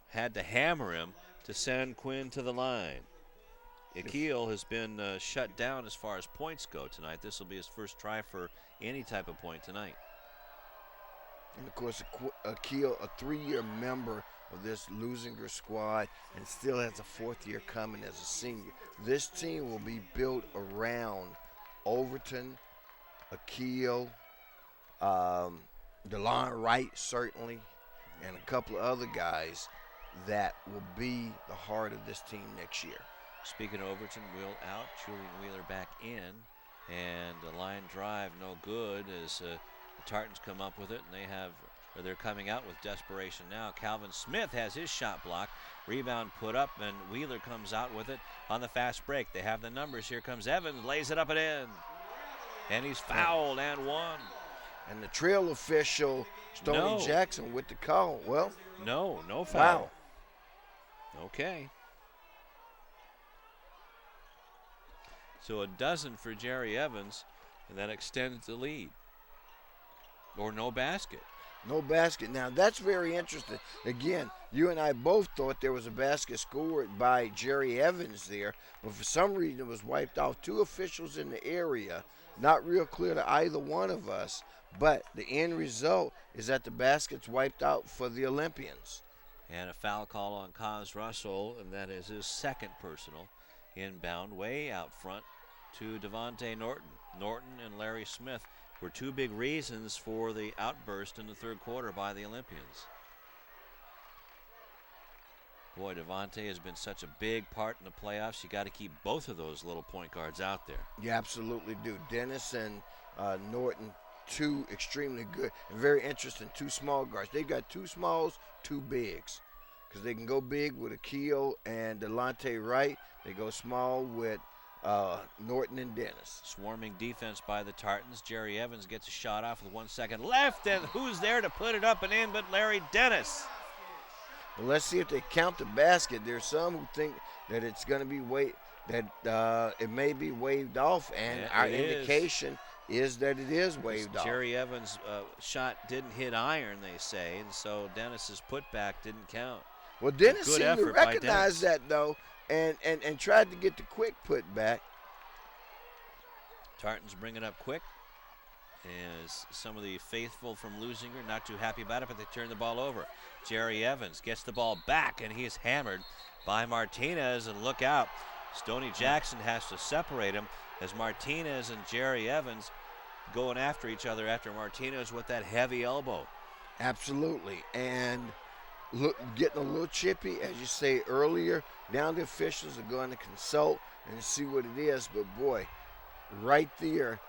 had to hammer him to send Quinn to the line. Akil has been shut down as far as points go tonight. This will be his first try for any type of point tonight. And, of course, Akil, a 3-year member of this Leuzinger squad, and still has a fourth year coming as a senior. This team will be built around Overton, Akil, DeLon Wright certainly, and a couple of other guys that will be the heart of this team next year. Speaking of Overton, Will out, Julian Wheeler back in, and the line drive no good as the Tartans come up with it, and they're coming out with desperation now. Calvin Smith has his shot blocked, rebound put up, and Wheeler comes out with it on the fast break. They have the numbers. Here comes Evans, lays it up and in, and he's fouled and one. And the trail official, Stoney Jackson, with the call. Well, no foul. Wow. Okay. So a dozen for Jerry Evans, and that extends the lead. Or no basket. No basket. Now, that's very interesting. Again, you and I both thought there was a basket scored by Jerry Evans there, but for some reason it was wiped off. Two officials in the area, not real clear to either one of us, but the end result is that the basket's wiped out for the Olympians. And a foul call on Cos Russell, and that is his second personal. Inbound, way out front to Devontae Norton. Norton and Larry Smith were two big reasons for the outburst in the third quarter by the Olympians. Boy, Devontae has been such a big part in the playoffs. You got to keep both of those little point guards out there. You absolutely do. Dennis and Norton, two extremely good and very interesting, two small guards. They've got two smalls, two bigs, because they can go big with Akil and Delonte Wright. They go small with Norton and Dennis. Swarming defense by the Tartans. Jerry Evans gets a shot off with 1 second left, and who's there to put it up and in but Larry Dennis? Well, let's see if they count the basket. There's some who think that it's going to be it may be waved off, and our indication is that it is waved off. Jerry Evans' shot didn't hit iron, they say, and so Dennis's putback didn't count. Well, Dennis seemed to recognize that, though, and tried to get the quick putback. Tartans bring it up quick. As some of the faithful from Leuzinger not too happy about it, but they turn the ball over. Jerry Evans gets the ball back, and he is hammered by Martinez, and look out. Stoney Jackson has to separate him as Martinez and Jerry Evans going after each other after Martinez with that heavy elbow. Absolutely, and getting a little chippy, as you say earlier. Now the officials are going to consult and see what it is, but boy, right there,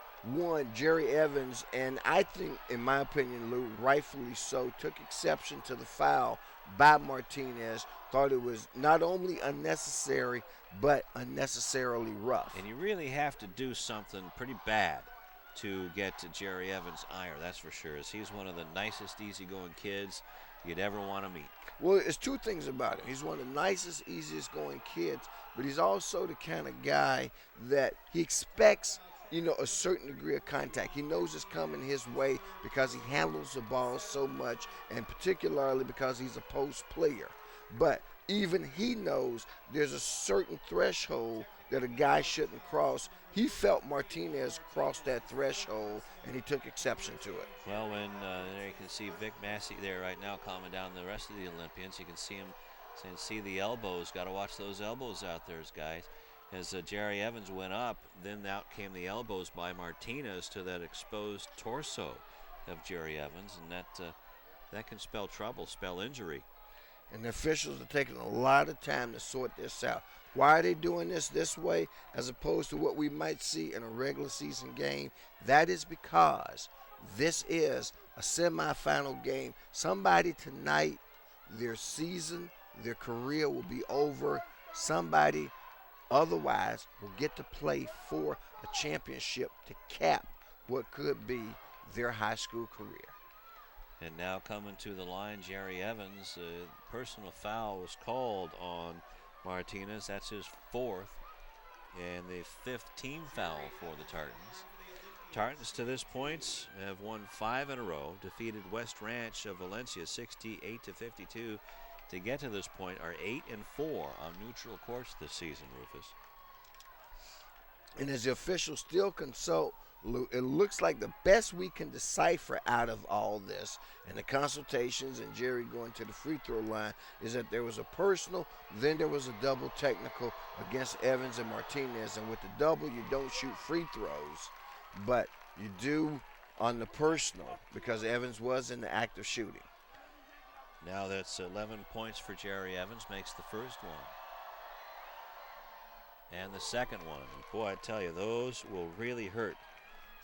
Jerry Evans, and I think, in my opinion, Lou, rightfully so, took exception to the foul by Martinez, thought it was not only unnecessary, but unnecessarily rough. And you really have to do something pretty bad to get to Jerry Evans' ire, that's for sure, as he's one of the nicest, easygoing kids. you'd ever want to meet. Well, it's two things about him. He's one of the nicest, easiest going kids, but he's also the kind of guy that he expects, a certain degree of contact. He knows it's coming his way because he handles the ball so much, and particularly because he's a post player. But even he knows there's a certain threshold that a guy shouldn't cross. He felt Martinez crossed that threshold, and he took exception to it. Well, when there you can see Vic Massey there right now calming down the rest of the Olympians. You can see him saying, see the elbows. Got to watch those elbows out there, guys. As Jerry Evans went up, then out came the elbows by Martinez to that exposed torso of Jerry Evans, and that can spell trouble, spell injury. And the officials are taking a lot of time to sort this out. Why are they doing this way as opposed to what we might see in a regular season game? That is because this is a semifinal game. Somebody tonight, their season, their career will be over. Somebody otherwise will get to play for a championship to cap what could be their high school career. And now coming to the line, Jerry Evans. Personal foul was called on Martinez. That's his fourth and the fifth team foul for the Tartans. Tartans to this point have won 5 in a row, defeated West Ranch of Valencia 68-52. To get to this point are 8-4 on neutral courts this season, Rufus. And as the officials still consult, Lou, it looks like the best we can decipher out of all this and the consultations and Jerry going to the free throw line is that there was a personal, then there was a double technical against Evans and Martinez. And with the double, you don't shoot free throws, but you do on the personal because Evans was in the act of shooting. Now that's 11 points for Jerry Evans, makes the first one. And the second one. And boy, I tell you, those will really hurt.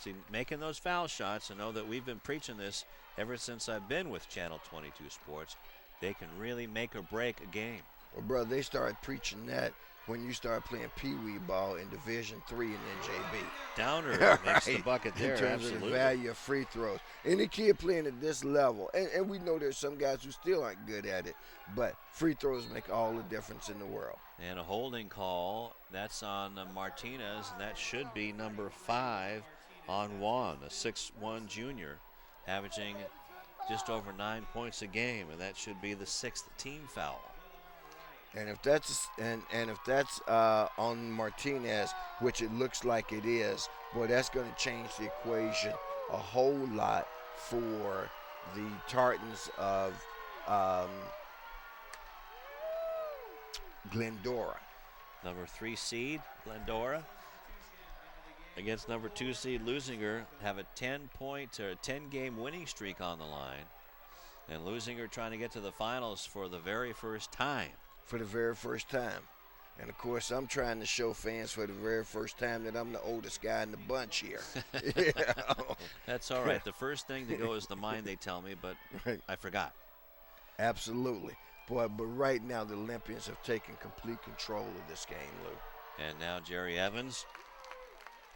See, making those foul shots, I know that we've been preaching this ever since I've been with Channel 22 Sports. They can really make or break a game. Well, brother, they started preaching that when you start playing Pee-wee ball in Division III and NJB. Downer makes the bucket there, in terms absolutely. of the value of free throws. Any kid playing at this level, and we know there's some guys who still aren't good at it, but free throws make all the difference in the world. And a holding call, that's on Martinez, and that should be number 5 on Juan, a 6'1" junior, averaging just over 9 points a game, and that should be the 6th team foul. And if that's on Martinez, which it looks like it is, boy, that's going to change the equation a whole lot for the Tartans of Glendora. Number 3 seed, Glendora, against number 2 seed Leuzinger, have a 10-game winning streak on the line. And Leuzinger trying to get to the finals for the very first time. For the very first time. And, of course, I'm trying to show fans for the very first time that I'm the oldest guy in the bunch here. That's all right. The first thing to go is the mind, they tell me, but I forgot. Absolutely. Boy, but right now the Olympians have taken complete control of this game, Lou. And now Jerry Evans.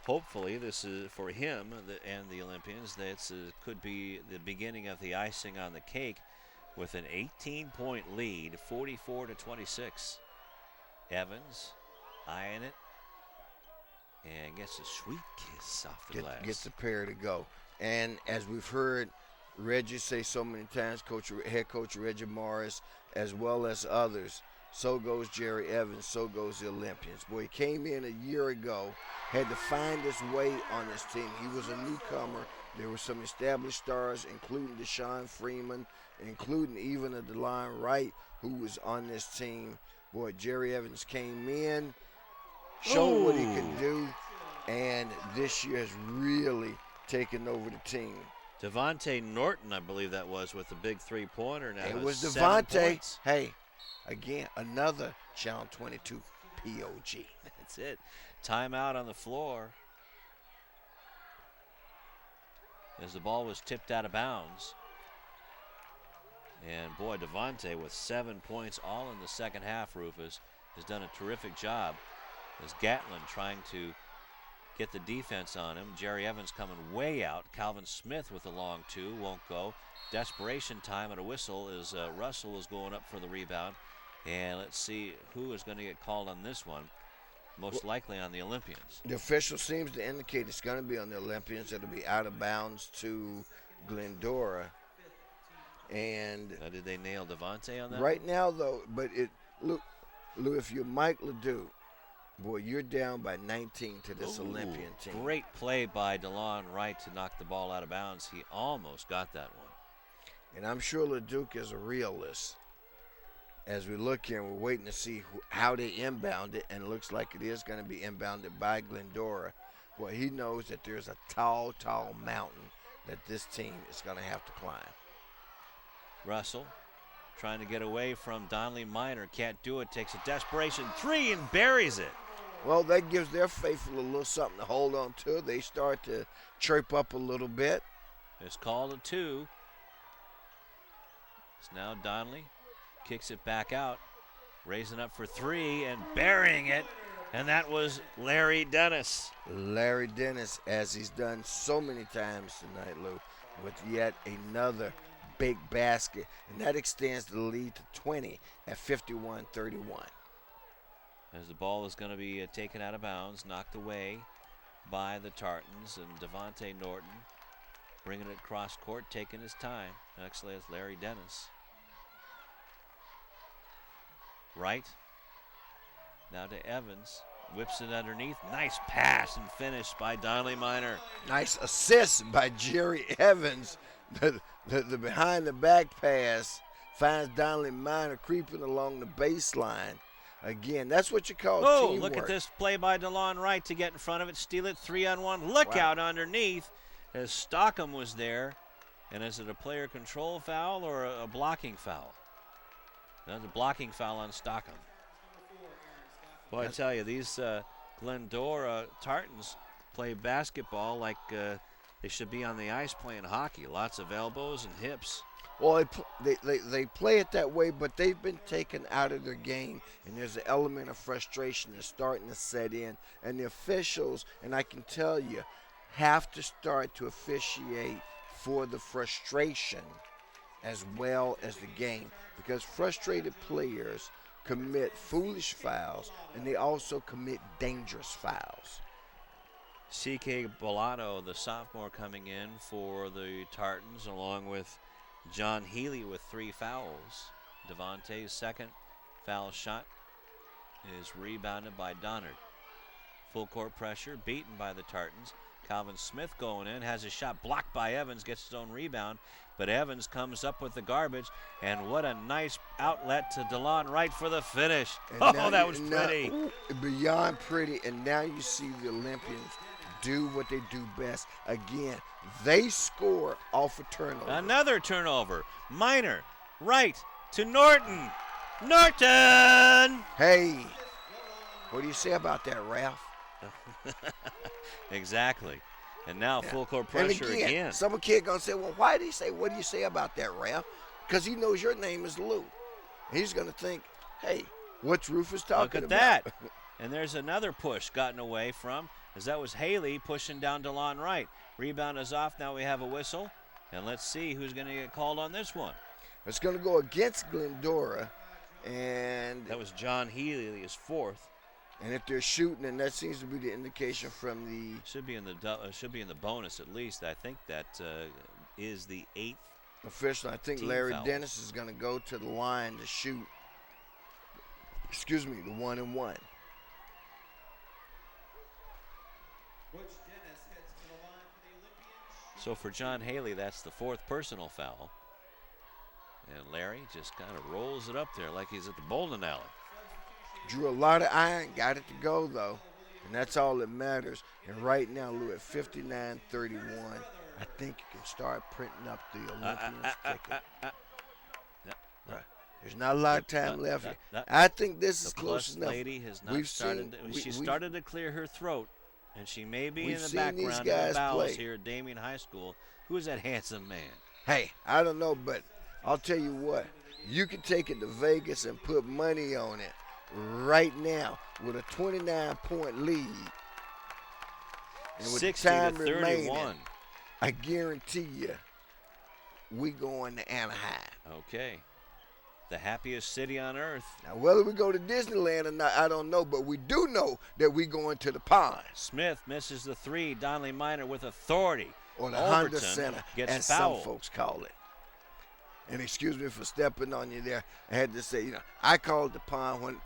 Hopefully this is for him and the Olympians. That could be the beginning of the icing on the cake with an 18-point lead, 44-26. Evans eyeing it and gets a sweet kiss off the glass. Gets the pair to go. And as we've heard Reggie say so many times, head coach Reggie Morris, as well as others, so goes Jerry Evans, so goes the Olympians. Boy, he came in a year ago, had to find his way on this team. He was a newcomer. There were some established stars, including Deshaun Freeman, including even a DeLon Wright, who was on this team. Boy, Jerry Evans came in, showed what he could do, and this year has really taken over the team. Devontae Norton, I believe that was, with the big three-pointer. Now it was 7 Devontae. points. Hey, again, another Channel 22 POG. That's it. Timeout on the floor as the ball was tipped out of bounds. And boy, Devontae with 7 points all in the second half, Rufus, has done a terrific job as Gatlin trying to get the defense on him. Jerry Evans coming way out. Calvin Smith with a long two, won't go. Desperation time and a whistle as Russell is going up for the rebound. And let's see who is going to get called on this one. Most likely on the Olympians. The official seems to indicate it's going to be on the Olympians. It'll be out of bounds to Glendora. And did they nail Devontae on that? Right now, though, but Lou, if you're Mike Ledoux, boy, you're down by 19 to this Olympian team. Great play by DeLon Wright to knock the ball out of bounds. He almost got that one. And I'm sure Ledoux is a realist. As we look here, we're waiting to see how they inbound it, and it looks like it is going to be inbounded by Glendora. Boy, he knows that there's a tall, tall mountain that this team is going to have to climb. Russell trying to get away from Donnelly Minor. Can't do it. Takes a desperation three and buries it. Well, that gives their faithful a little something to hold on to. They start to chirp up a little bit. It's called a two. It's now Donnelly. Kicks it back out. Raising up for three and burying it. And that was Larry Dennis. Larry Dennis, as he's done so many times tonight, Lou, with yet another big basket. And that extends the lead to 20 at 51-31. As the ball is going to be taken out of bounds, knocked away by the Tartans. And Devontae Norton bringing it cross court, taking his time. Actually, it's Larry Dennis. Wright. Now to Evans. Whips it underneath. Nice pass and finish by Donnelly Minor. Nice assist by Jerry Evans. The behind-the-back pass finds Donnelly Minor creeping along the baseline. Again, that's what you call teamwork. Look at this play by DeLon Wright to get in front of it, steal it, 3-on-1. Look out underneath as Stockham was there. And is it a player control foul or a blocking foul? That's a blocking foul on Stockham. Boy, I tell you, these Glendora Tartans play basketball like they should be on the ice playing hockey. Lots of elbows and hips. Well, they play it that way, but they've been taken out of their game, and there's an element of frustration that's starting to set in. And the officials, and I can tell you, have to start to officiate for the frustration as well as the game, because frustrated players commit foolish fouls, and they also commit dangerous fouls. C.K. Bellato, the sophomore, coming in for the Tartans, along with John Healy with 3 fouls. Devontae's second foul shot is rebounded by Donnard. Full court pressure, beaten by the Tartans. Calvin Smith going in, has a shot blocked by Evans, gets his own rebound, but Evans comes up with the garbage, and what a nice outlet to DeLon Wright for the finish. That was pretty. Beyond pretty, and now you see the Olympians do what they do best. Again, they score off a turnover. Another turnover. Minor, Wright to Norton. Norton! Hey, what do you say about that, Ralph? Exactly. And now full court pressure and again. Some kid gonna say, well, why did he say, what do you say about that, Ralph? Because he knows your name is Lou. He's gonna think, hey, what's Rufus talking about? Look at that. And there's another push gotten away from, as that was Haley pushing down DeLon Wright. Rebound is off. Now we have a whistle. And let's see who's going to get called on this one. It's going to go against Glendora. And that was John Healy, his 4th. And if they're shooting, and that seems to be the indication from the should be in the bonus at least. I think that is the 8th official. I think Larry Dennis is going to go to the line to shoot. Excuse me, the 1-and-1. So for John Haley, that's the 4th personal foul. And Larry just kind of rolls it up there like he's at the bowling alley. Drew a lot of iron, got it to go, though. And that's all that matters. And right now, Lou, at 59-31, I think you can start printing up the Olympians ticket. There's not a lot of time left here. I think this is close enough. The lady has not started. She started to clear her throat. And she may be in the background of the bowels here at Damien High School. Who's that handsome man? Hey, I don't know, but I'll tell you what. You can take it to Vegas and put money on it right now with a 29-point lead. And with 60 the to time 31. remaining, I guarantee you, we going to Anaheim. Okay. The happiest city on earth. Now, whether we go to Disneyland or not, I don't know, but we do know that we going to the pond. Smith misses the three. Donnelly Minor with authority. Or the Overton Honda Center, gets as fouled. some folks call it. And excuse me for stepping on you there. I had to say, I called the pond when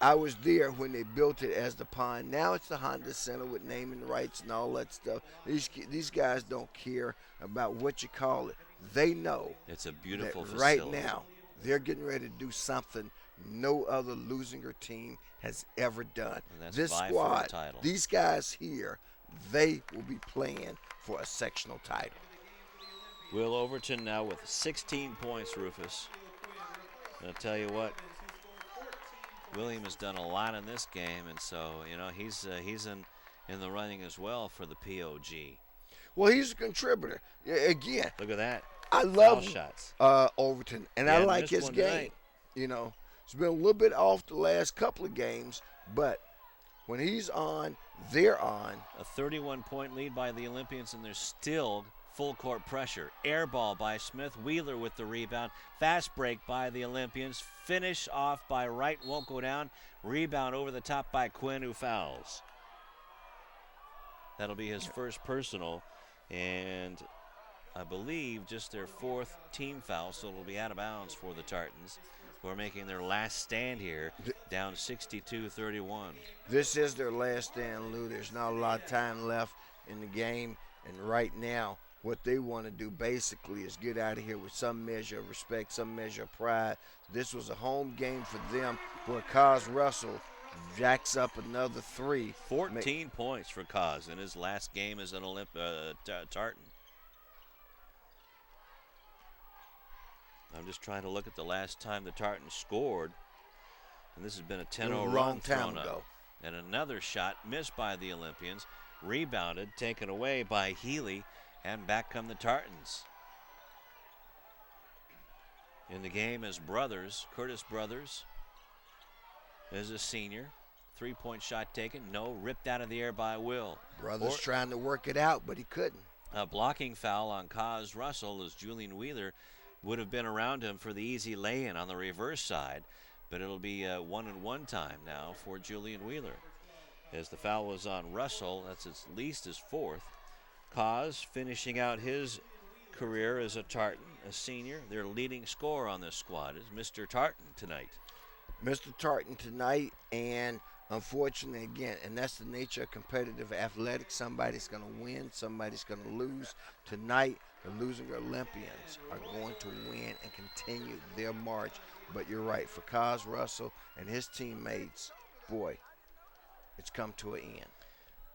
I was there when they built it as the pond. Now it's the Honda Center with naming rights and all that stuff. These guys don't care about what you call it. They know it's a beautiful that facility. right now they're getting ready to do something no other Leuzinger team has ever done. This squad, these guys here, they will be playing for a sectional title. Will Overton now with 16 points, Rufus. I'll tell you what, William has done a lot in this game, and so, he's in the running as well for the POG. Well, he's a contributor. Again, look at that. I love shots. Overton, and I like his game. Tonight. It's been a little bit off the last couple of games, but when he's on, they're on. A 31-point lead by the Olympians, and there's still full court pressure. Air ball by Smith. Wheeler with the rebound. Fast break by the Olympians. Finish off by Wright. Won't go down. Rebound over the top by Quinn, who fouls. That'll be his first personal, and I believe just their fourth team foul, so it'll be out of bounds for the Tartans, who are making their last stand here, down 62-31. This is their last stand, Lou. There's not a lot of time left in the game, and right now what they want to do basically is get out of here with some measure of respect, some measure of pride. This was a home game for them where Cos Russell jacks up another three. 14 points for Cos in his last game as an Tartan. I'm just trying to look at the last time the Tartans scored, and this has been a 10-0 run thrown up. And another shot missed by the Olympians, rebounded, taken away by Healy, and back come the Tartans. In the game is Curtis Brothers is a senior. Three-point shot taken, no, ripped out of the air by Will. Brothers trying to work it out, but he couldn't. A blocking foul on Cos Russell as Julian Wheeler would have been around him for the easy lay-in on the reverse side, but it'll be a 1-and-1 time now for Julian Wheeler. As the foul was on Russell, that's at least his fourth. Cos finishing out his career as a Tartan, a senior. Their leading scorer on this squad is Mr. Tartan tonight. Mr. Tartan tonight, and unfortunately, again, and that's the nature of competitive athletics. Somebody's going to win, somebody's going to lose. Tonight, the Leuzinger Olympians are going to win and continue their march. But you're right, for Cos Russell and his teammates, boy, it's come to an end.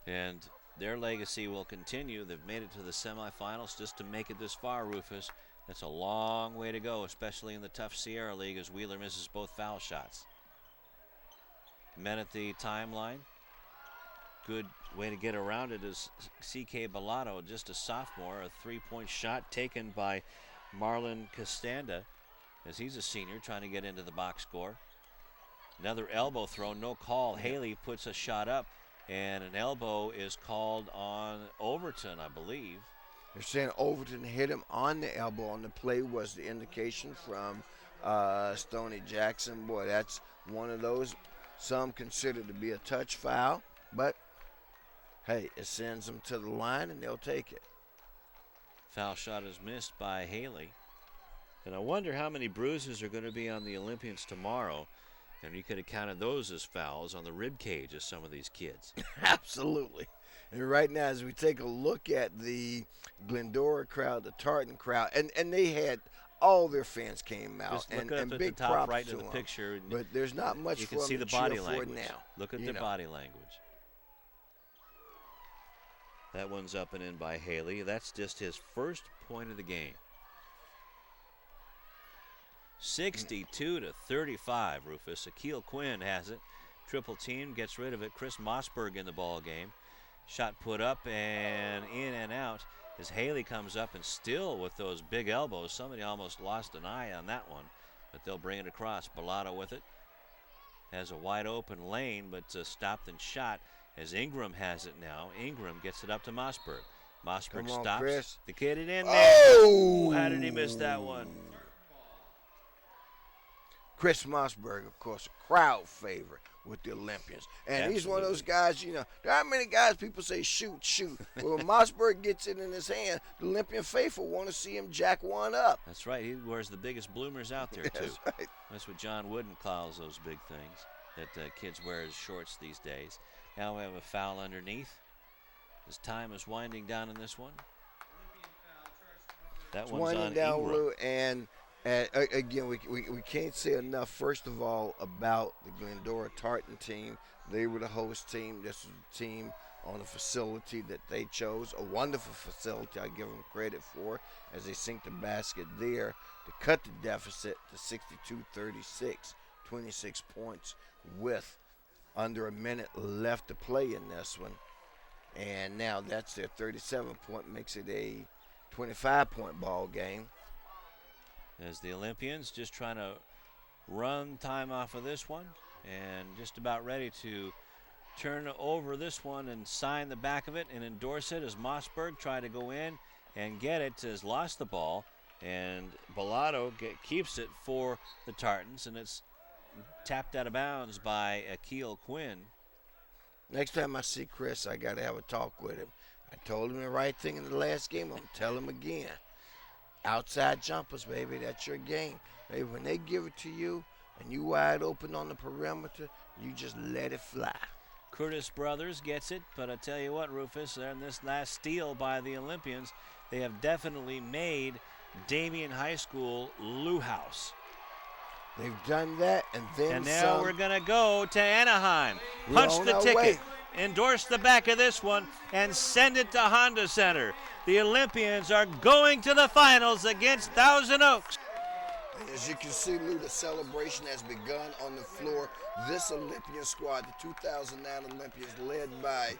And their legacy will continue. They've made it to the semifinals just to make it this far, Rufus. That's a long way to go, especially in the tough Sierra League as Wheeler misses both foul shots. Men at the timeline. Good way to get around it is C.K. Bellato, just a sophomore. A three-point shot taken by Marlon Castanda as he's a senior trying to get into the box score. Another elbow throw, no call. Haley puts a shot up, and an elbow is called on Overton, I believe. They're saying Overton hit him on the elbow on the play was the indication from Stoney Jackson. Boy, that's one of those some consider to be a touch foul, but hey, it sends them to the line and they'll take it. Foul shot is missed by Haley. And I wonder how many bruises are going to be on the Olympians tomorrow. And you could have counted those as fouls on the rib cage of some of these kids. Absolutely. And right now, as we take a look at the Glendora crowd, the Tartan crowd, and they had all their fans came out. Just look and up big at the top props right to of the them. picture. But there's not much you for can them see to the body cheer language. for now. Look at the body language. That one's up and in by Haley. That's just his first point of the game. 62-35, Rufus. Akil Quinn has it. Triple team, gets rid of it. Chris Mossberg in the ball game. Shot put up and in and out as Haley comes up and still with those big elbows. Somebody almost lost an eye on that one, but they'll bring it across. Bellato with it. Has a wide open lane, but stopped and shot. as Ingram has it now. Ingram gets it up to Mossberg. Mossberg Come on, stops. Chris. The kid it in there. Oh! Ooh, how did he miss that one? Chris Mossberg, of course, a crowd favorite with the Olympians. And he's one of those guys, you know, there aren't many guys people say shoot. Well, when Mossberg gets it in his hand, the Olympian faithful want to see him jack one up. That's right. He wears the biggest bloomers out there, too. That's right. That's what John Wooden calls those big things that kids wear as shorts these days. Now we have a foul underneath. As time is winding down in this one. That one's winding on down, Ingram. Lou, and again, we can't say enough, first of all, about the Glendora Tartan team. They were the host team. This was the team on the facility that they chose, a wonderful facility I give them credit for, as they sink the basket there to cut the deficit to 62-36, 26 points with under a minute left to play in this one. And now that's their 37-point, makes it a 25-point ball game. As the Olympians just trying to run time off of this one and just about ready to turn over this one and sign the back of it and endorse it as Mossberg tried to go in and get it, has lost the ball, and Bellato keeps it for the Tartans, and it's tapped out of bounds by Akil Quinn. Next time I see Chris, I got to have a talk with him. I told him the right thing in the last game. I'm going to tell him again. Outside jumpers, baby, that's your game. Baby, when they give it to you and you wide open on the perimeter, you just let it fly. Curtis Brothers gets it, but I tell you what, Rufus, in this last steal by the Olympians, they have definitely made Damien High School Lou House. They've done that, and then and now some. We're going to go to Anaheim. We're Punch on the our ticket. way. Endorse the back of this one and send it to Honda Center. The Olympians are going to the finals against Thousand Oaks. As you can see, Lou, the celebration has begun on the floor. This Olympian squad, the 2009 Olympians, led by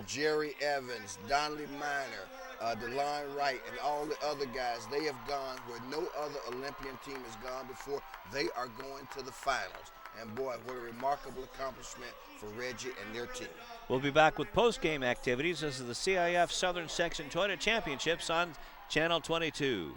Jerry Evans, Donnelly Minor, DeLon Wright, and all the other guys, they have gone where no other Olympian team has gone before. They are going to the finals. And boy, what a remarkable accomplishment for Reggie and their team. We'll be back with post-game activities. This is the CIF Southern Section Tournament Championships on Channel 22.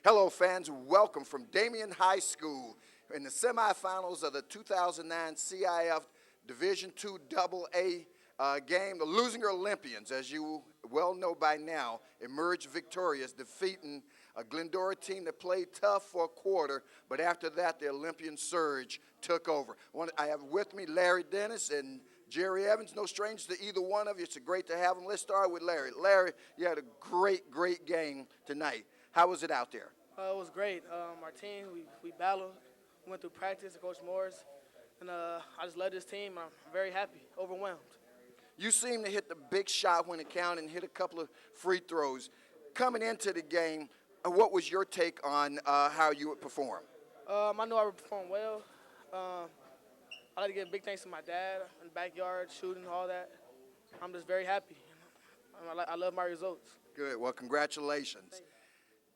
Hello, fans. Welcome from Damien High School in the semifinals of the 2009 CIF Division II AA game. The Leuzinger Olympians, as you well know by now, emerged victorious, defeating a Glendora team that played tough for a quarter, but after that, the Olympian surge took over. I have with me Larry Dennis and Jerry Evans, no strangers to either one of you. It's great to have them. Let's start with Larry. Larry, you had a great game tonight. How was it out there? It was great. Our team, we battled, went through practice with Coach Morris, and I just led this team. I'm very happy, overwhelmed. You seemed to hit the big shot when it counted and hit a couple of free throws. Coming into the game, what was your take on how you would perform? I know I would perform well. I'd like to give big thanks to my dad in the backyard, shooting, all that. I'm just very happy. I love my results. Good. Well, congratulations.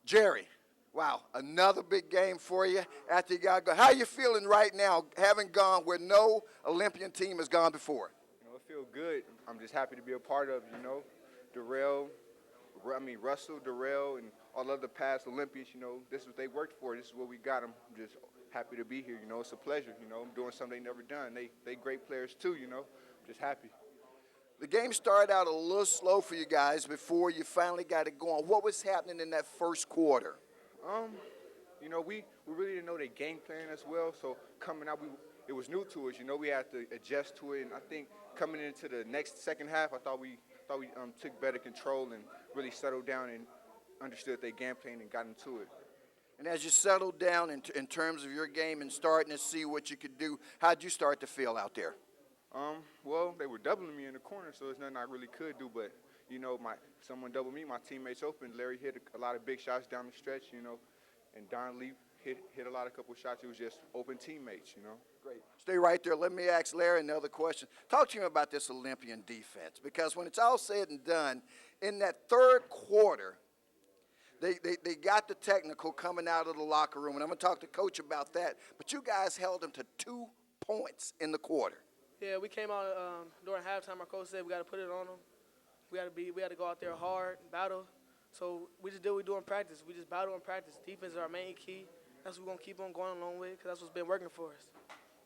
Jerry, wow, another big game for you after you got going. How are you feeling right now, having gone where no Olympian team has gone before? I feel good. I'm just happy to be a part of, Russell, Darrell, and all other past Olympians, this is what they worked for. This is what we got them. I'm just happy to be here, It's a pleasure, I'm doing something they never done. They great players too, I'm just happy. The game started out a little slow for you guys before you finally got it going. What was happening in that first quarter? We really didn't know their game plan as well, so coming out, it was new to us, we had to adjust to it, and I think coming into the second half, I thought we took better control and really settled down and understood their game plan and got into it. And as you settled down in terms of your game and starting to see what you could do, how'd you start to feel out there? Well, they were doubling me in the corner, so there's nothing I really could do, but, someone doubled me, my teammates opened. Larry hit a lot of big shots down the stretch, and Don Lee hit a couple shots. It was just open teammates, Great. Stay right there. Let me ask Larry another question. Talk to him about this Olympian defense, because when it's all said and done, in that third quarter, They got the technical coming out of the locker room, and I'm going to talk to Coach about that. But you guys held them to 2 points in the quarter. Yeah, we came out during halftime. Our coach said we got to put it on them. We had to go out there hard and battle. So we just did what we do in practice. We just battle in practice. Defense is our main key. That's what we're going to keep on going along with because that's what's been working for us.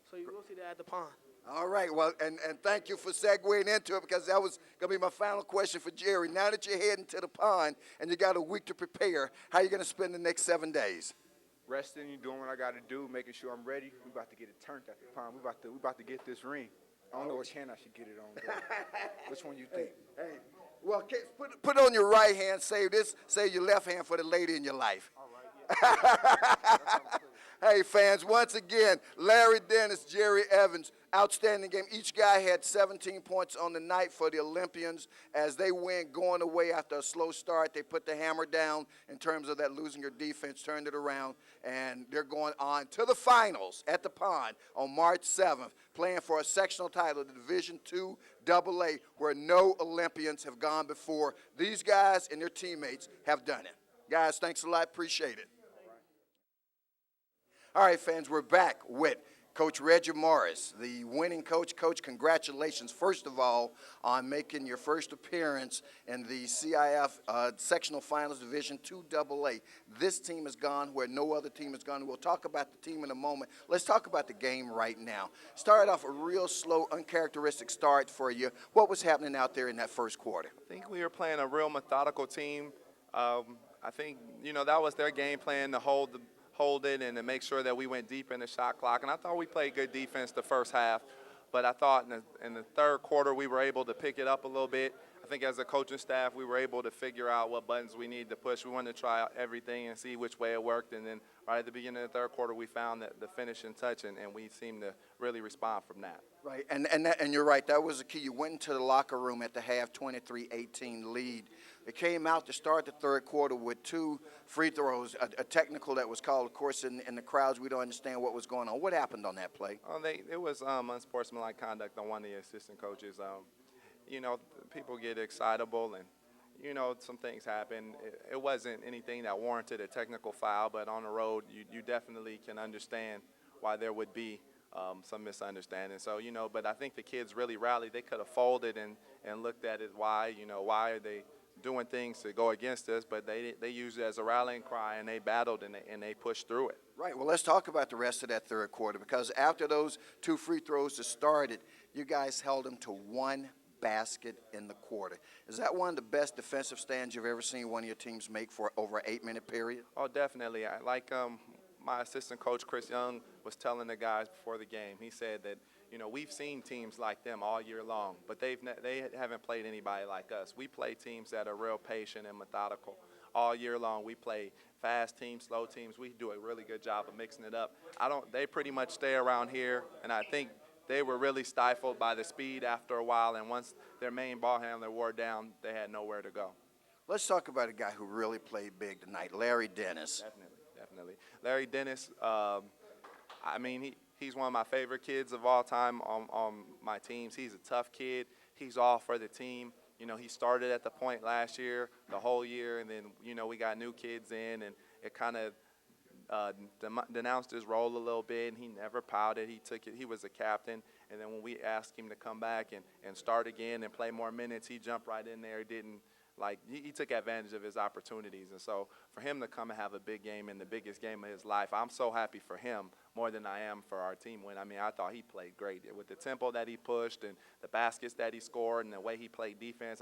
So you will see that at the pond. All right, well, and thank you for segueing into it because that was going to be my final question for Jerry. Now that you're heading to the pond and you got a week to prepare, how are you going to spend the next 7 days? Resting, doing what I got to do, making sure I'm ready. We about to get it turned at the pond. We about to get this ring. I don't know which hand I should get it on. Which one you think? Hey, well, put it on your right hand. Save your left hand for the lady in your life. All right, yeah. Hey, fans, once again, Larry Dennis, Jerry Evans, outstanding game. Each guy had 17 points on the night for the Olympians as they went going away after a slow start. They put the hammer down in terms of that Leuzinger defense, turned it around, and they're going on to the finals at the pond on March 7th, playing for a sectional title, the Division II AA, where no Olympians have gone before. These guys and their teammates have done it. Guys, thanks a lot. Appreciate it. All right, fans, we're back with Coach Reggie Morris, the winning coach. Coach, congratulations, first of all, on making your first appearance in the CIF Sectional Finals Division II AA. This team has gone where no other team has gone. We'll talk about the team in a moment. Let's talk about the game right now. Started off a real slow, uncharacteristic start for you. What was happening out there in that first quarter? I think we were playing a real methodical team. I think, that was their game plan, to hold it and to make sure that we went deep in the shot clock. And I thought we played good defense the first half, but I thought in the third quarter we were able to pick it up a little bit. I think as a coaching staff we were able to figure out what buttons we needed to push. We wanted to try out everything and see which way it worked. And then right at the beginning of the third quarter we found that the finishing touch, and we seemed to really respond from that. Right, and you're right, that was the key. You went into the locker room at the half, 23-18 lead. It came out to start the third quarter with 2 free throws, a technical that was called. Of course, in the crowds, we don't understand what was going on. What happened on that play? It was unsportsmanlike conduct on one of the assistant coaches. People get excitable and, some things happen. It wasn't anything that warranted a technical foul, but on the road, you definitely can understand why there would be some misunderstanding. So, but I think the kids really rallied. They could have folded and looked at it, why are they doing things to go against us, but they used it as a rallying cry, and they battled and they pushed through it. Right, well, let's talk about the rest of that third quarter, because after those 2 free throws that started, you guys held them to 1 basket in the quarter. Is that one of the best defensive stands you've ever seen one of your teams make for over an 8-minute period? Oh, definitely. My assistant coach, Chris Young, was telling the guys before the game. He said that, we've seen teams like them all year long, but they haven't played anybody like us. We play teams that are real patient and methodical all year long. We play fast teams, slow teams. We do a really good job of mixing it up. They pretty much stay around here, and I think they were really stifled by the speed after a while, and once their main ball handler wore down, they had nowhere to go. Let's talk about a guy who really played big tonight, Larry Dennis. Definitely. Larry Dennis, he's one of my favorite kids of all time on my teams. He's a tough kid. He's all for the team. He started at the point last year, the whole year, and then, we got new kids in, and it kind of denounced his role a little bit, and he never pouted. He took it. He was a captain, and then when we asked him to come back and start again and play more minutes, he jumped right in there. He took advantage of his opportunities. And so for him to come and have a big game in the biggest game of his life, I'm so happy for him more than I am for our team win. I thought he played great with the tempo that he pushed and the baskets that he scored and the way he played defense.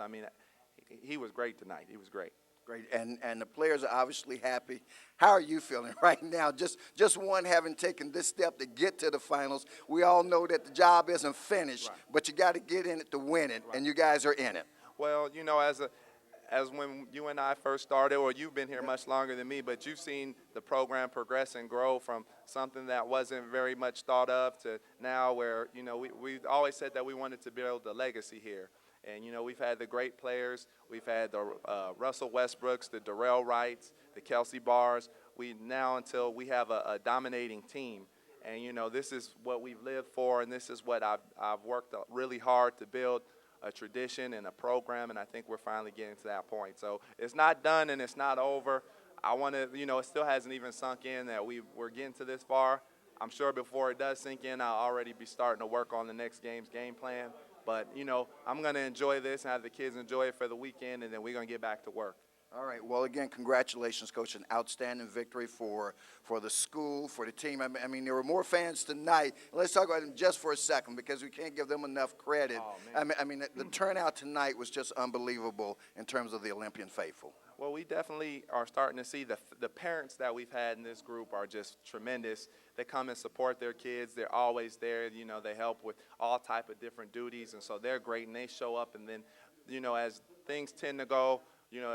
He was great tonight. He was great. Great, and the players are obviously happy. How are you feeling right now? Just one having taken this step to get to the finals. We all know that the job isn't finished, right, but you got to get in it to win it, right, and you guys are in it. Well, as when you and I first started, or you've been here much longer than me, but you've seen the program progress and grow from something that wasn't very much thought of to now where, we always said that we wanted to build a legacy here. And, we've had the great players. We've had the Russell Westbrooks, the Darrell Wrights, the Kelsey Bars. Until we have a dominating team. And, this is what we've lived for, and this is what I've worked really hard to build a tradition and a program, and I think we're finally getting to that point. So it's not done and it's not over. I want to, it still hasn't even sunk in that we're getting to this far. I'm sure before it does sink in, I'll already be starting to work on the next game's game plan. But, I'm going to enjoy this and have the kids enjoy it for the weekend, and then we're going to get back to work. All right. Well, again, congratulations, Coach. An outstanding victory for the school, for the team. I mean, there were more fans tonight. Let's talk about them just for a second because we can't give them enough credit. Oh, man. I mean, the turnout tonight was just unbelievable in terms of the Olympian faithful. Well, we definitely are starting to see the parents that we've had in this group are just tremendous. They come and support their kids. They're always there. They help with all type of different duties, and so they're great, and they show up. And then, as things tend to go,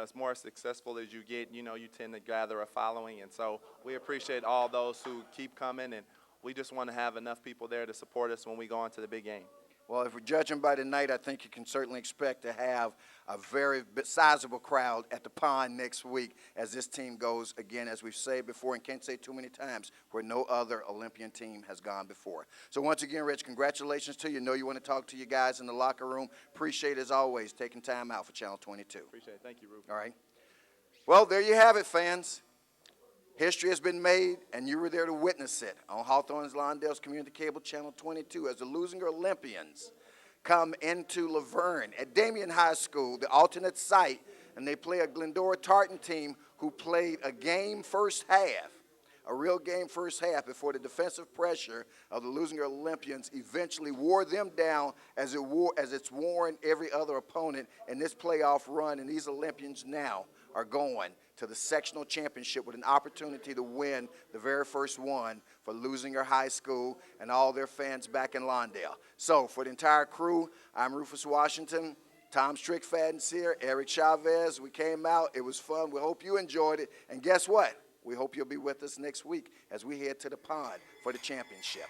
as more successful as you get, you tend to gather a following. And so we appreciate all those who keep coming, and we just want to have enough people there to support us when we go into the big game. Well, if we're judging by tonight, I think you can certainly expect to have a very sizable crowd at the pond next week as this team goes, again, as we've said before and can't say too many times, where no other Olympian team has gone before. So once again, Rich, congratulations to you. I know you want to talk to you guys in the locker room. Appreciate, as always, taking time out for Channel 22. Appreciate it. Thank you, Ruben. All right. Well, there you have it, fans. History has been made, and you were there to witness it on Hawthorne's Lawndale's Community Cable Channel 22 as the Leuzinger Olympians come into Laverne at Damien High School, the alternate site, and they play a Glendora Tartan team who played a game first half, a real game first half before the defensive pressure of the Leuzinger Olympians eventually wore them down as it's worn every other opponent in this playoff run, and these Olympians now are going to the sectional championship with an opportunity to win the very first one for Leuzinger High School and all their fans back in Lawndale. So for the entire crew, I'm Rufus Washington, Tom Strickfadden's here, Eric Chavez. We came out. It was fun. We hope you enjoyed it. And guess what? We hope you'll be with us next week as we head to the pond for the championship.